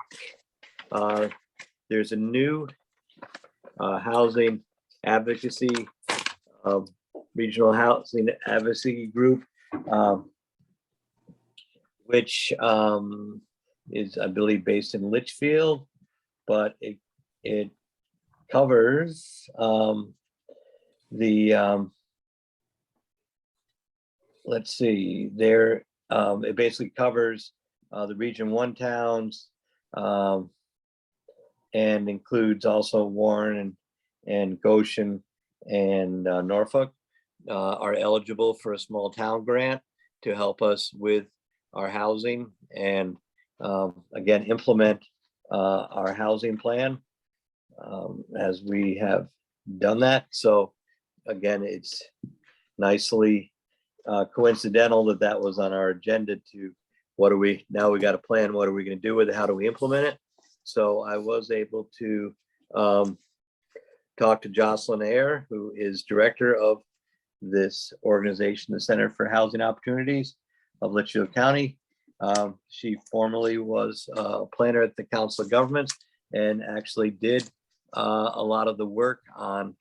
There's a new housing advocacy, regional housing advocacy group, which is, I believe, based in Litchfield, but it covers let's see, there it basically covers the Region 1 towns, and includes also Warren and Goshen and Norfolk are eligible for a small town grant to help us with our housing and again implement our housing plan as we have done that. So again, it's nicely coincidental that that was on our agenda to now we got a plan, what are we going to do with it, how do we implement it? So I was able to talk to Jocelyn Ayer, who is director of this organization, the Center for Housing Opportunities of Litchfield County. She formerly was a planner at the Council of Governments and actually did a lot of the work on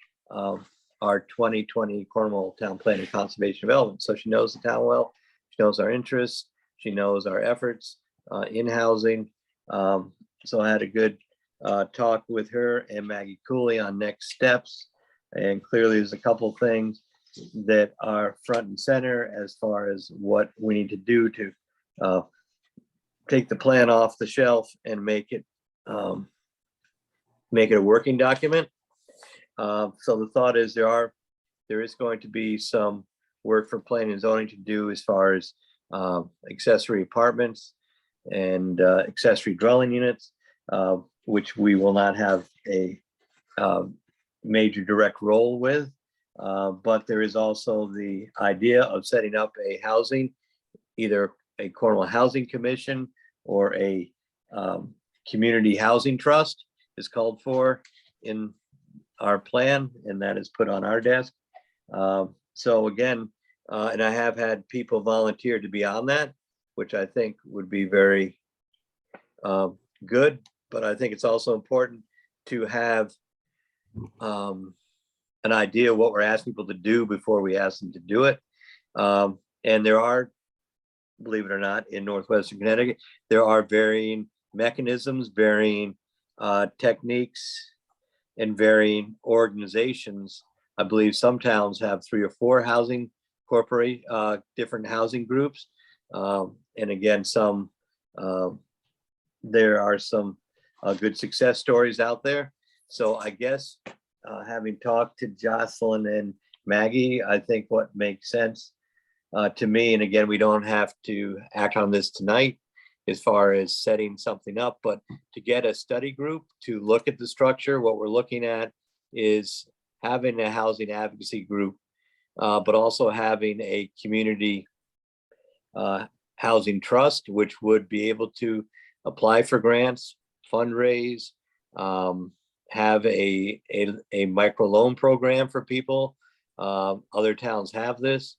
our 2020 Cornwall Town Plan and Conservation Development. So she knows the town well, she knows our interests, she knows our efforts in housing. So I had a good talk with her and Maggie Cooley on next steps. And clearly there's a couple of things that are front and center as far as what we need to do to take the plan off the shelf and make it a working document. So the thought is there is going to be some work for planning and zoning to do as far as accessory apartments and accessory dwelling units, which we will not have a major direct role with. But there is also the idea of setting up a housing, either a Cornwall Housing Commission or a community housing trust is called for in our plan, and that is put on our desk. So again, and I have had people volunteer to be on that, which I think would be very good, but I think it's also important to have an idea of what we're asking people to do before we ask them to do it. And there are, believe it or not, in Northwestern Connecticut, there are varying mechanisms, varying techniques, and varying organizations. I believe some towns have 3 or 4 housing different housing groups. And again, there are some good success stories out there. So I guess having talked to Jocelyn and Maggie, I think what makes sense to me, and again, we don't have to act on this tonight as far as setting something up, but to get a study group to look at the structure, what we're looking at is having a housing advocacy group, but also having a community housing trust, which would be able to apply for grants, fundraise, have a micro loan program for people. Other towns have this,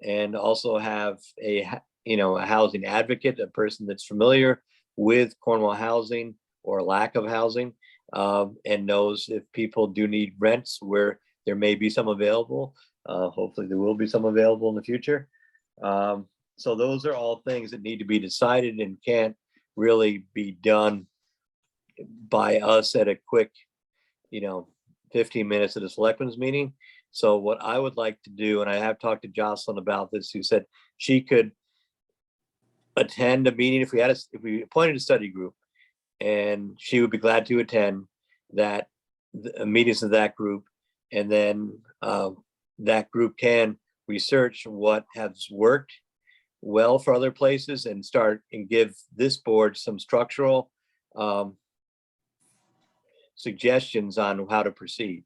and also have a housing advocate, a person that's familiar with Cornwall housing or lack of housing, and knows if people do need rents where there may be some available. Hopefully there will be some available in the future. So those are all things that need to be decided and can't really be done by us at a quick 15 minutes at a selectmen's meeting. So what I would like to do, and I have talked to Jocelyn about this, who said she could attend a meeting if we appointed a study group, and she would be glad to attend that meetings of that group, and then that group can research what has worked well for other places and start and give this board some structural suggestions on how to proceed.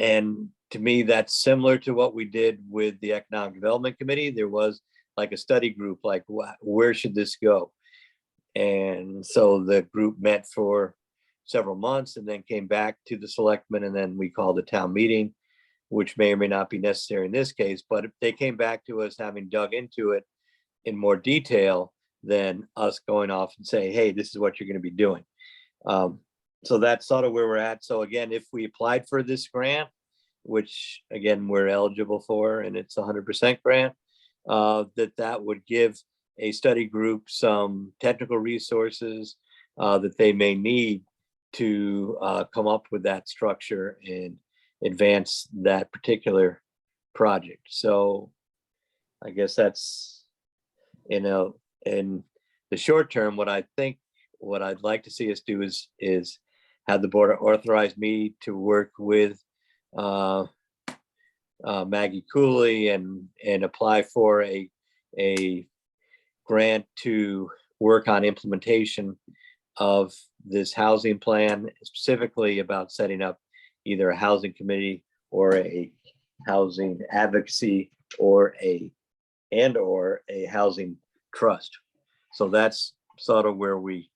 And to me, that's similar to what we did with the Economic Development Committee. There was like a study group, like where should this go? And so the group met for several months and then came back to the selectmen, and then we called a town meeting, which may or may not be necessary in this case, but if they came back to us having dug into it in more detail than us going off and say, hey, this is what you're going to be doing. So that's sort of where we're at. So again, if we applied for this grant, which again, we're eligible for, and it's 100% grant, that would give a study group some technical resources that they may need to come up with that structure and advance that particular project. So I guess that's, in the short term, what I'd like to see us do is have the board authorize me to work with Maggie Cooley and apply for a grant to work on implementation of this housing plan, specifically about setting up either a housing committee or a housing advocacy or a housing trust. So that's sort of where we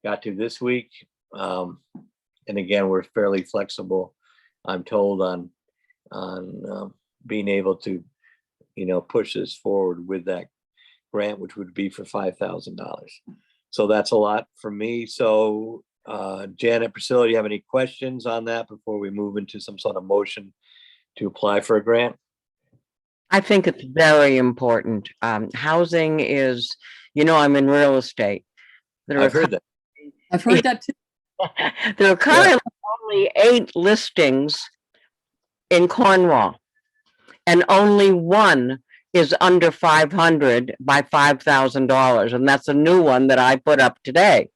got to this week. And again, we're fairly flexible, I'm told, on being able to, push this forward with that grant, which would be for $5,000. So that's a lot for me. So Janet, Priscilla, do you have any questions on that before we move into some sort of motion to apply for a grant? I think it's very important. Housing is, I'm in real estate. I've heard that. I've heard that too. There are currently only 8 listings in Cornwall, and only one is under 500 by $5,000, and that's a new one that I put up today.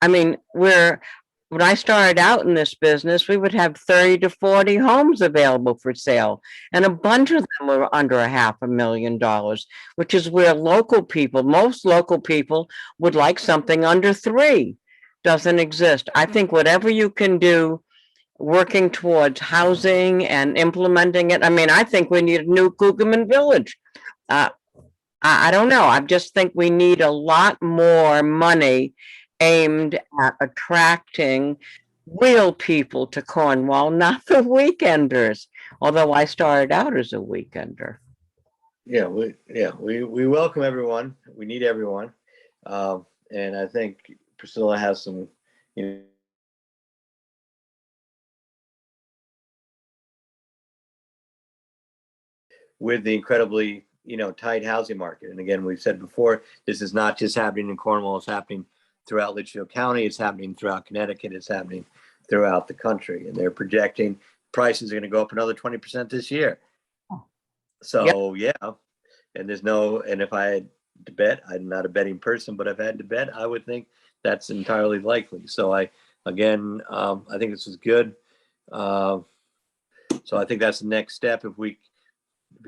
I mean, when I started out in this business, we would have 30 to 40 homes available for sale, and a bunch of them were under $500,000, which is where most local people would like something under 3. Doesn't exist. I think whatever you can do working towards housing and implementing it. I mean, I think we need a new Cougarman Village. I don't know. I just think we need a lot more money aimed at attracting real people to Cornwall, not the weekenders, although I started out as a weekender. Yeah, we welcome everyone. We need everyone. And I think Priscilla has some, with the incredibly, tight housing market. And again, we've said before, this is not just happening in Cornwall, it's happening throughout Litchfield County, it's happening throughout Connecticut, it's happening throughout the country. And they're projecting prices are going to go up another 20% this year. So yeah, and and if I had to bet, I'm not a betting person, but if I had to bet, I would think that's entirely likely. So I think this is good. So I think that's the next step. If we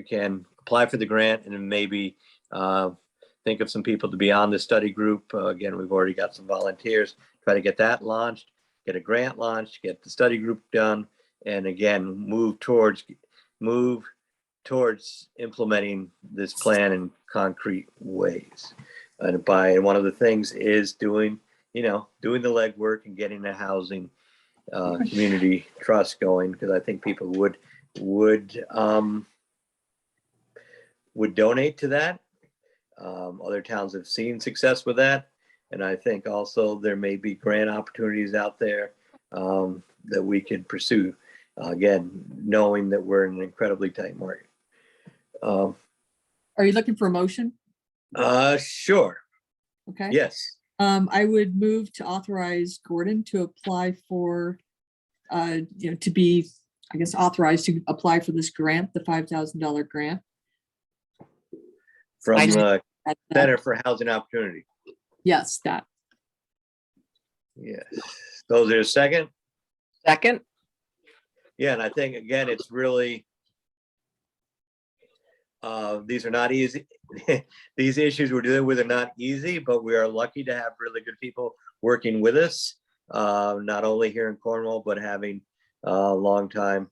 can apply for the grant and then maybe think of some people to be on the study group. Again, we've already got some volunteers, try to get that launched, get a grant launched, get the study group done, and again, move towards implementing this plan in concrete ways. And one of the things is doing the legwork and getting the housing community trust going, because I think people would donate to that. Other towns have seen success with that. And I think also there may be grant opportunities out there that we could pursue. Again, knowing that we're in an incredibly tight market. Are you looking for a motion? Sure. Okay. Yes. I would move to authorize Gordon to apply for, to be I guess, authorized to apply for this grant, the $5,000 grant. From I- the That's that. Center for Housing Opportunity. Yes, that. Yes. Those are a second. Second, Yeah, and I think, again, it's really, these are not easy. These issues we're dealing with are not easy, but we are lucky to have really good people working with us, not only here in Cornwall, but having longtime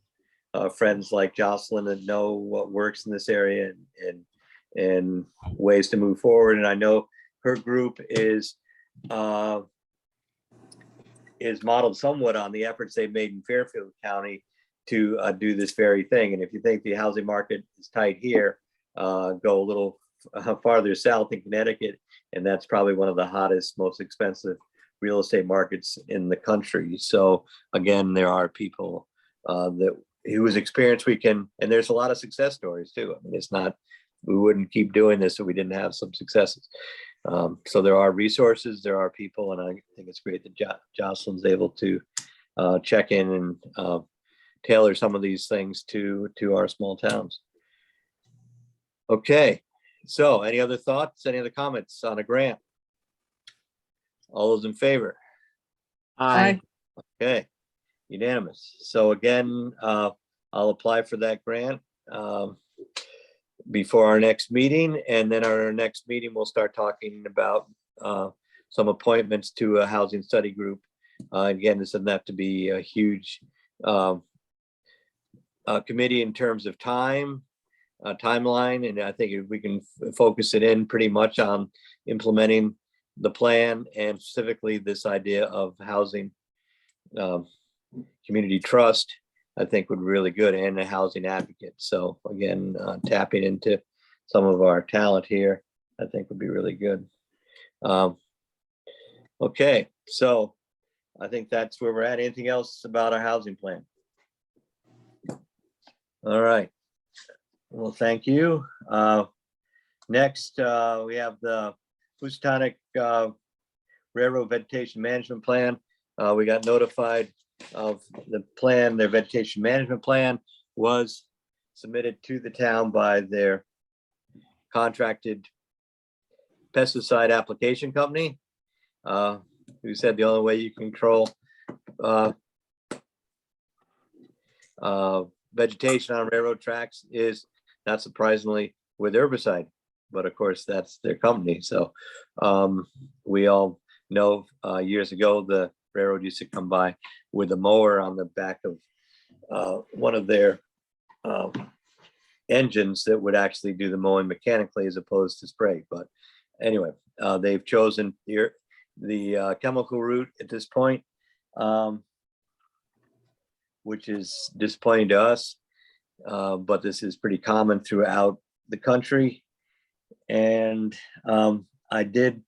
friends like Jocelyn that know what works in this area and ways to move forward. And I know her group is modeled somewhat on the efforts they've made in Fairfield County to do this very thing. And if you think the housing market is tight here, go a little farther south in Connecticut, and that's probably one of the hottest, most expensive real estate markets in the country. So again, there are people whose experience we can, and there's a lot of success stories too. I mean, it's not, we wouldn't keep doing this if we didn't have some successes. So there are resources, there are people, and I think it's great that Jocelyn's able to check in and tailor some of these things to our small towns. Okay, so any other thoughts, any other comments on a grant? All those in favor? aye. Okay, unanimous. So again, I'll apply for that grant before our next meeting, and then our next meeting, we'll start talking about some appointments to a housing study group. Again, this doesn't have to be a huge committee in terms of timeline, and I think if we can focus it in pretty much on implementing the plan, and specifically this idea of housing community trust, I think would be really good, and a housing advocate. So again, tapping into some of our talent here, I think would be really good. Okay, so I think that's where we're at. Anything else about our housing plan? All right. Well, thank you. Next, we have the Busatonic Railroad Vegetation Management Plan. We got notified of the plan. Their vegetation management plan was submitted to the town by their contracted pesticide application company, who said the only way you control vegetation on railroad tracks is, not surprisingly, with herbicide. But of course, that's their company. So we all know years ago, the railroad used to come by with a mower on the back of one of their engines that would actually do the mowing mechanically as opposed to spray. But anyway, they've chosen the chemical route at this point, which is disappointing to us. But this is pretty common throughout the country. And I did,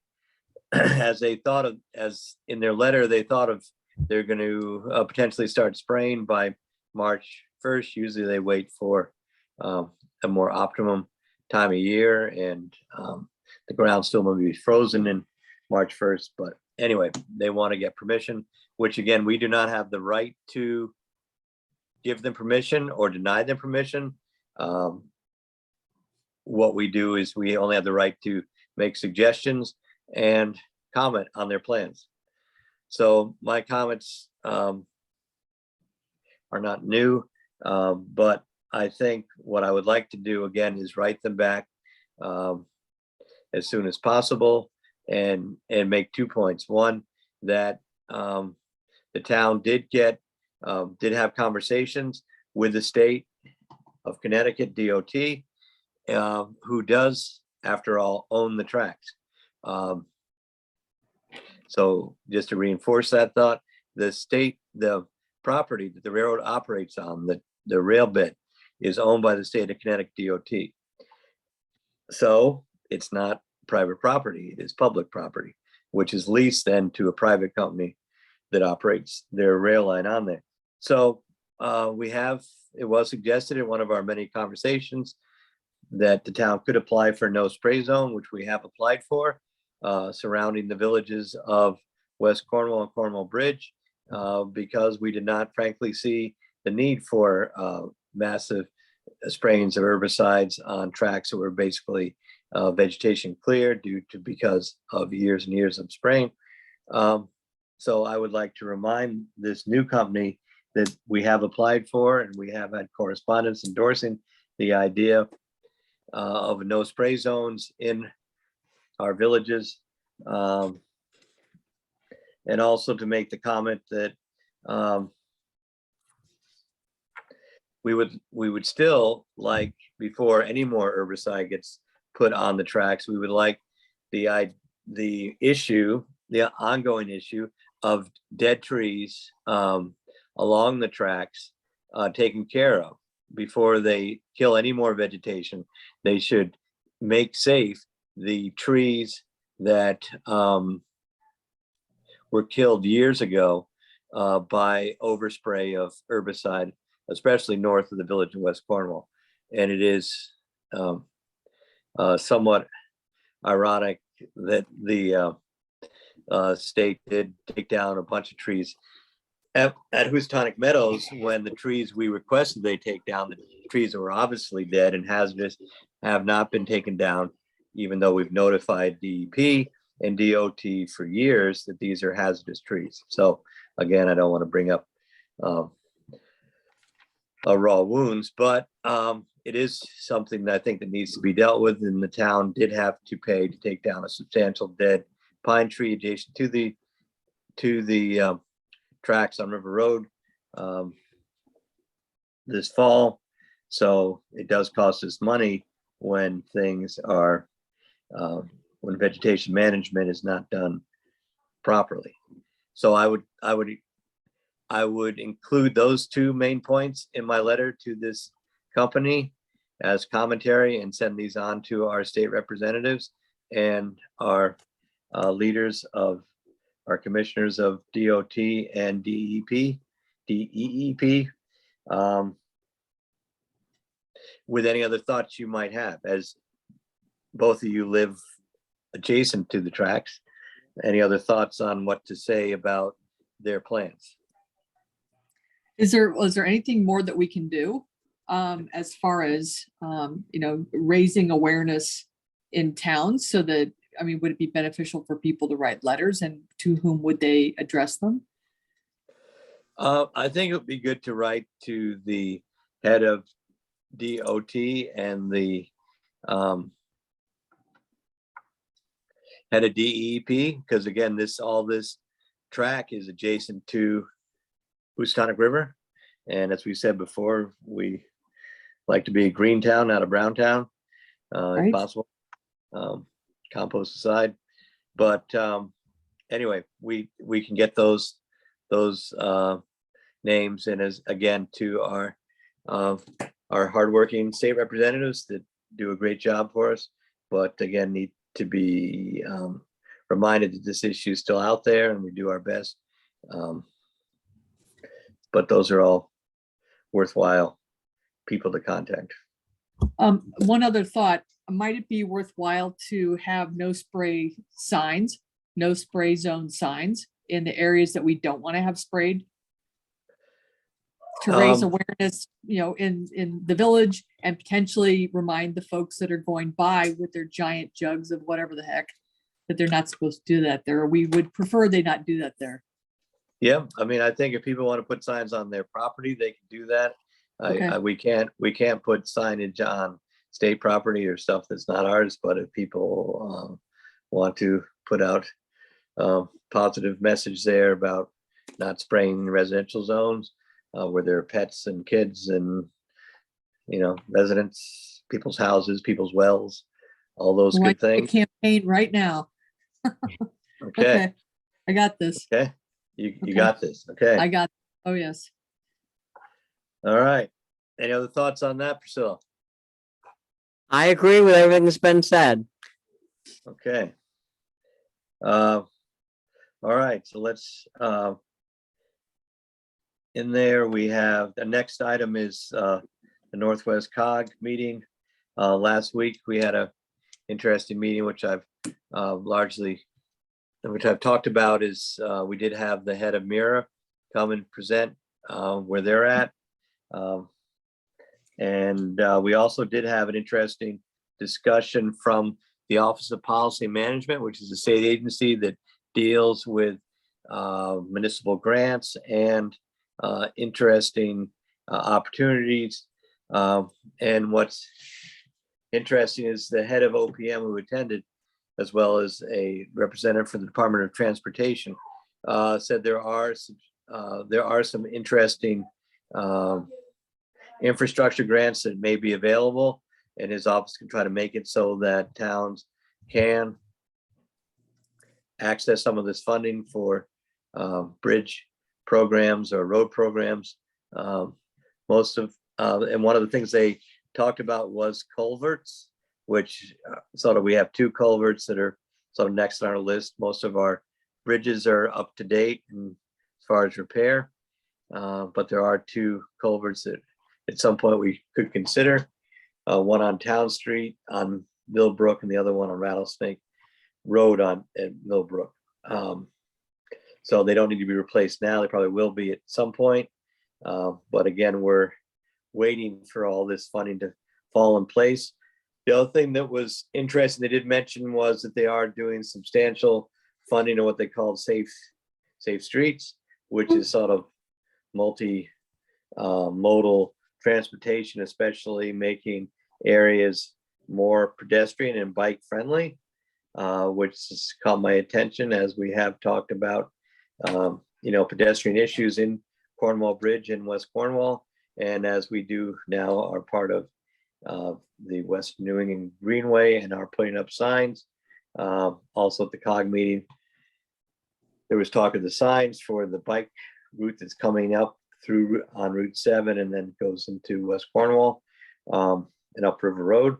as in their letter, they thought of, they're going to potentially start spraying by March 1st. Usually they wait for a more optimum time of year, and the ground still may be frozen in March 1st. But anyway, they want to get permission, which again, we do not have the right to give them permission or deny them permission. What we do is we only have the right to make suggestions and comment on their plans. So my comments are not new, but I think what I would like to do again is write them back as soon as possible and make 2 points. One, that the town did have conversations with the state of Connecticut DOT, who does, after all, own the tracks. So just to reinforce that thought, the property that the railroad operates on, the rail bit, is owned by the state of Connecticut DOT. So it's not private property, it is public property, which is leased then to a private company that operates their rail line on there. So it was suggested in one of our many conversations that the town could apply for no spray zone, which we have applied for, surrounding the villages of West Cornwall and Cornwall Bridge, because we did not frankly see the need for massive sprayings of herbicides on tracks that were basically vegetation clear because of years and years of spraying. So I would like to remind this new company that we have applied for, and we have had correspondence endorsing the idea of no spray zones in our villages. And also to make the comment that we would still like, before any more herbicide gets put on the tracks, we would like the ongoing issue of dead trees along the tracks taken care of. Before they kill any more vegetation, they should make safe the trees that were killed years ago by overspray of herbicide, especially north of the village in West Cornwall. And it is somewhat ironic that the state did take down a bunch of trees at Busatonic Meadows, when the trees we requested they take down, the trees that were obviously dead and hazardous, have not been taken down, even though we've notified DEP and DOT for years that these are hazardous trees. So again, I don't want to bring up raw wounds, but it is something that I think that needs to be dealt with, and the town did have to pay to take down a substantial dead pine tree adjacent to the tracks on River Road this fall. So it does cost us money when things are when vegetation management is not done properly. So I would include those two main points in my letter to this company as commentary, and send these on to our state representatives and our leaders of our commissioners of DOT and DEP, with any other thoughts you might have, as both of you live adjacent to the tracks. Any other thoughts on what to say about their plans? Was there anything more that we can do as far as, raising awareness in towns, so that, would it be beneficial for people to write letters, and to whom would they address them? I think it would be good to write to the head of DOT and the head of DEP, because again, all this track is adjacent to Busatonic River. And as we said before, we like to be a green town, not a brown town, Right. if possible, compost aside. But anyway, we can get those names, and as again, to our hardworking state representatives that do a great job for us, but again, need to be reminded that this issue is still out there, and we do our best. But those are all worthwhile people to contact. One other thought, might it be worthwhile to have no spray signs, no spray zone signs in the areas that we don't want to have sprayed? To raise awareness, in the village, and potentially remind the folks that are going by with their giant jugs of whatever the heck, that they're not supposed to do that there. We would prefer they not do that there. Yeah, I think if people want to put signs on their property, they can do that. Okay. We can't put signage on state property or stuff that's not ours, but if people want to put out positive message there about not spraying residential zones where there are pets and kids and residents, people's houses, people's wells, all those Like good a things. campaign right now. Okay. I got this. Okay. You Okay. got this. Okay. I got, oh yes. All right. Any other thoughts on that, Priscilla? I agree with everything that's been said. Okay. All right. So let's, in there, we have, the next item is the Northwest COG meeting. Last week, we had a interesting meeting, which I've talked about. Is we did have the head of Mira come and present where they're at. And we also did have an interesting discussion from the Office of Policy Management, which is a state agency that deals with municipal grants and interesting opportunities. And what's interesting is the head of OPM who attended, as well as a representative for the Department of Transportation, said there are some interesting infrastructure grants that may be available, and his office can try to make it so that towns can access some of this funding for bridge programs or road programs. And one of the things they talked about was culverts, which sort of, we have 2 culverts that are sort of next on our list. Most of our bridges are up to date as far as repair, but there are 2 culverts that at some point we could consider. One on Town Street on Millbrook and the other one on Rattlesnake Road at Millbrook. So they don't need to be replaced now. They probably will be at some point. But again, we're waiting for all this funding to fall in place. The other thing that was interesting they did mention was that they are doing substantial funding of what they call safe streets, which is sort of multi-modal transportation, especially making areas more pedestrian and bike friendly, which has caught my attention as we have talked about, pedestrian issues in Cornwall Bridge in West Cornwall. And as we do now are part of the West New England Greenway and are putting up signs. Also at the COG meeting, there was talk of the signs for the bike route that's coming up through on Route 7 and then goes into West Cornwall and Upriver Road.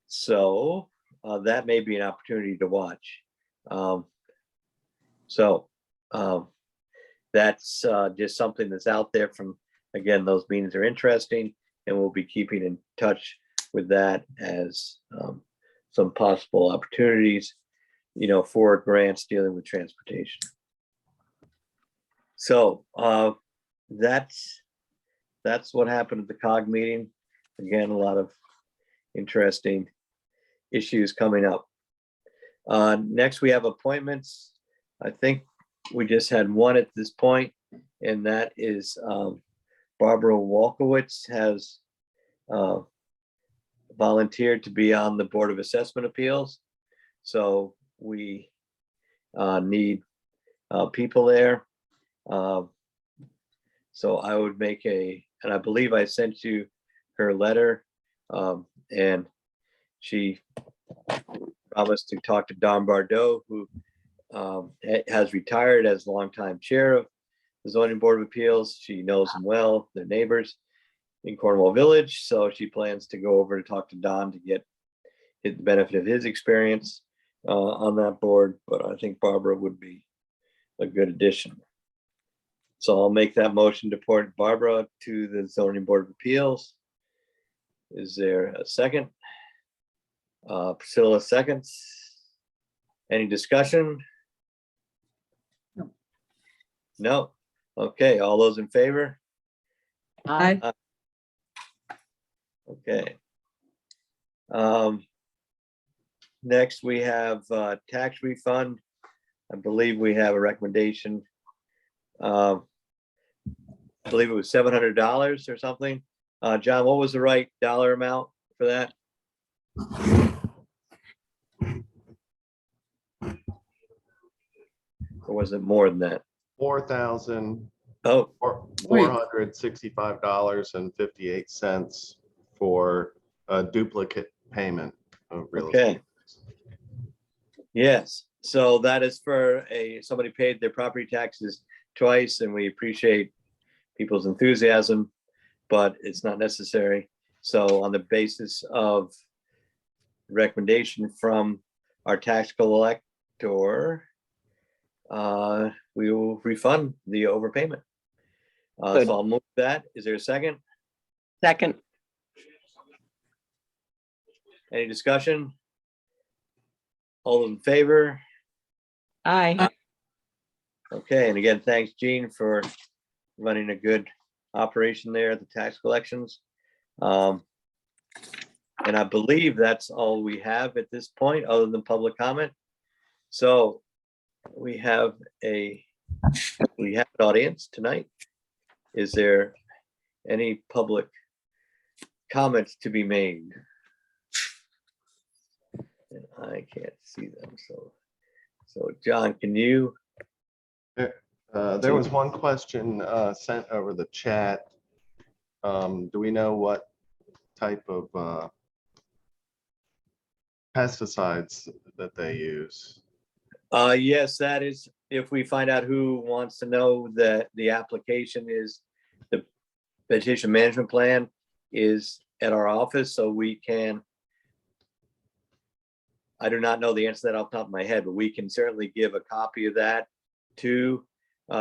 So that may be an opportunity to watch. That's just something that's out there from, again, those meetings are interesting, and we'll be keeping in touch with that as some possible opportunities, for grants dealing with transportation. So that's what happened at the COG meeting. Again, a lot of interesting issues coming up. Next, we have appointments. I think we just had one at this point, and that is Barbara Walkowitz has volunteered to be on the Board of Assessment Appeals. So we need people there. So I would make and I believe I sent you her letter, and she promised to talk to Don Bardot, who has retired as longtime chair of the Zoning Board of Appeals. She knows him well, they're neighbors in Cornwall Village. So she plans to go over to talk to Don to get the benefit of his experience on that board. But I think Barbara would be a good addition. So I'll make that motion to appoint Barbara to the Zoning Board of Appeals. Is there a second? Priscilla seconds. Any discussion? No. No? Okay, all those in favor? Aye. Okay. Next, we have tax refund. I believe we have a recommendation. I believe it was $700 or something. John, what was the right dollar amount for that? Or was it more than that? $4,465.58 for a duplicate payment of real Okay. estate. Yes, so that is for somebody paid their property taxes twice, and we appreciate people's enthusiasm, but it's not necessary. So on the basis of recommendation from our tax collector, we will refund the overpayment. Good. So I'll move that. Is there a second? Second. Any discussion? All those in favor? Aye. Okay, and again, thanks, Gene, for running a good operation there at the tax collections. And I believe that's all we have at this point, other than public comment. So we have an audience tonight. Is there any public comments to be made? And I can't see them, so John, can you? There was one question sent over the chat. Do we know what type of pesticides that they use? Yes, that is, if we find out who wants to know, that the application is, the vegetation management plan is at our office, so we can, I do not know the answer to that off the top of my head, but we can certainly give a copy of that to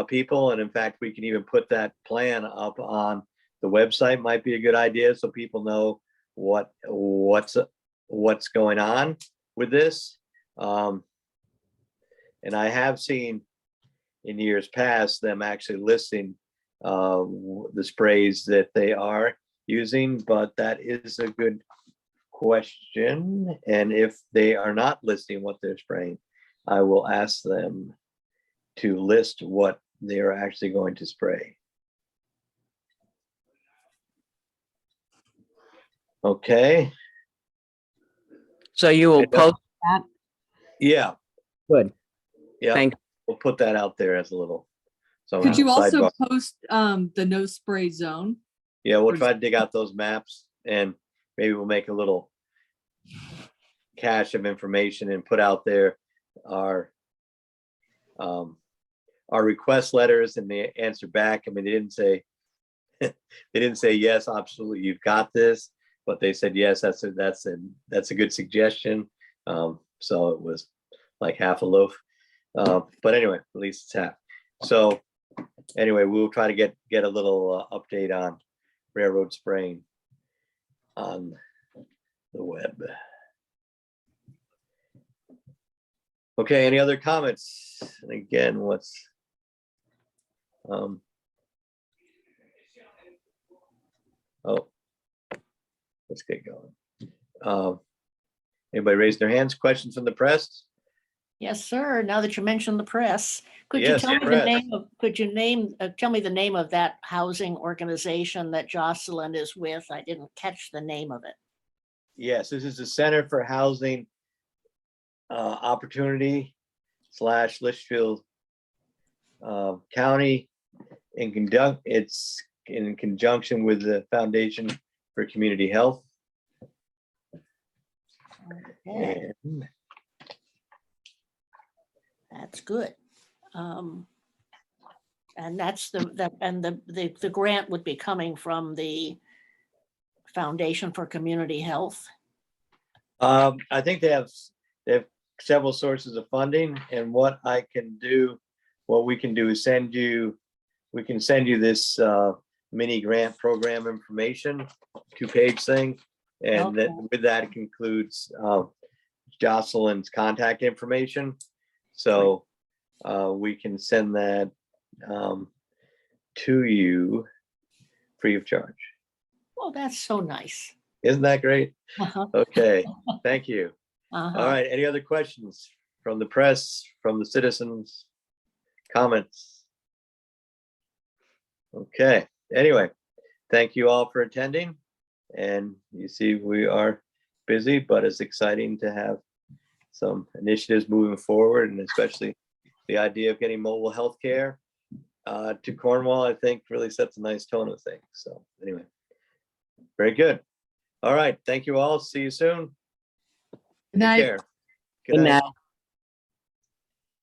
people. And in fact, we can even put that plan up on the website, might be a good idea, so people know what's going on with this. And I have seen in years past them actually listing the sprays that they are using, but that is a good question. And if they are not listing what they're spraying, I will ask them to list what they are actually going to spray. Okay. So you will post that? Yeah. Good. Yeah. Thank We'll put that out there as a little. So Could you also sidebar. post the no spray zone? Yeah, we'll try to dig out those maps, and maybe we'll make a little cache of information and put out there our request letters and the answer back. I mean, they didn't say yes, absolutely, you've got this, but they said yes, that's a good suggestion. So it was like half a loaf. But anyway, at least it's half. So anyway, we'll try to get a little update on railroad spraying on the web. Okay, any other comments? And again, let's get going. Anybody raise their hands? Questions from the press? Yes, sir. Now that you mentioned the press, could you Yes, tell me press. the name of, tell me the name of that housing organization that Jocelyn is with? I didn't catch the name of it. Yes, this is the Center for Housing Opportunity / Litchfield County. It's in conjunction with the Foundation for Community Health. Okay, And that's good. And that's the grant would be coming from the Foundation for Community Health. I think they have several sources of funding, and what we can do is we can send you this mini grant program information, 2-page thing, and Okay. with that it includes Jocelyn's contact information, so we can send that to you free of charge. Oh, that's so nice. Isn't that great? Uh-huh. Okay, thank you. Uh-huh. All right, any other questions from the press, from the citizens? Comments? Okay, anyway, thank you all for attending. And you see, we are busy, but it's exciting to have some initiatives moving forward, and especially the idea of getting mobile healthcare to Cornwall, I think really sets a nice tone of things. So anyway, very good. All right, thank you all. See you soon. Good Take night. care. Good night.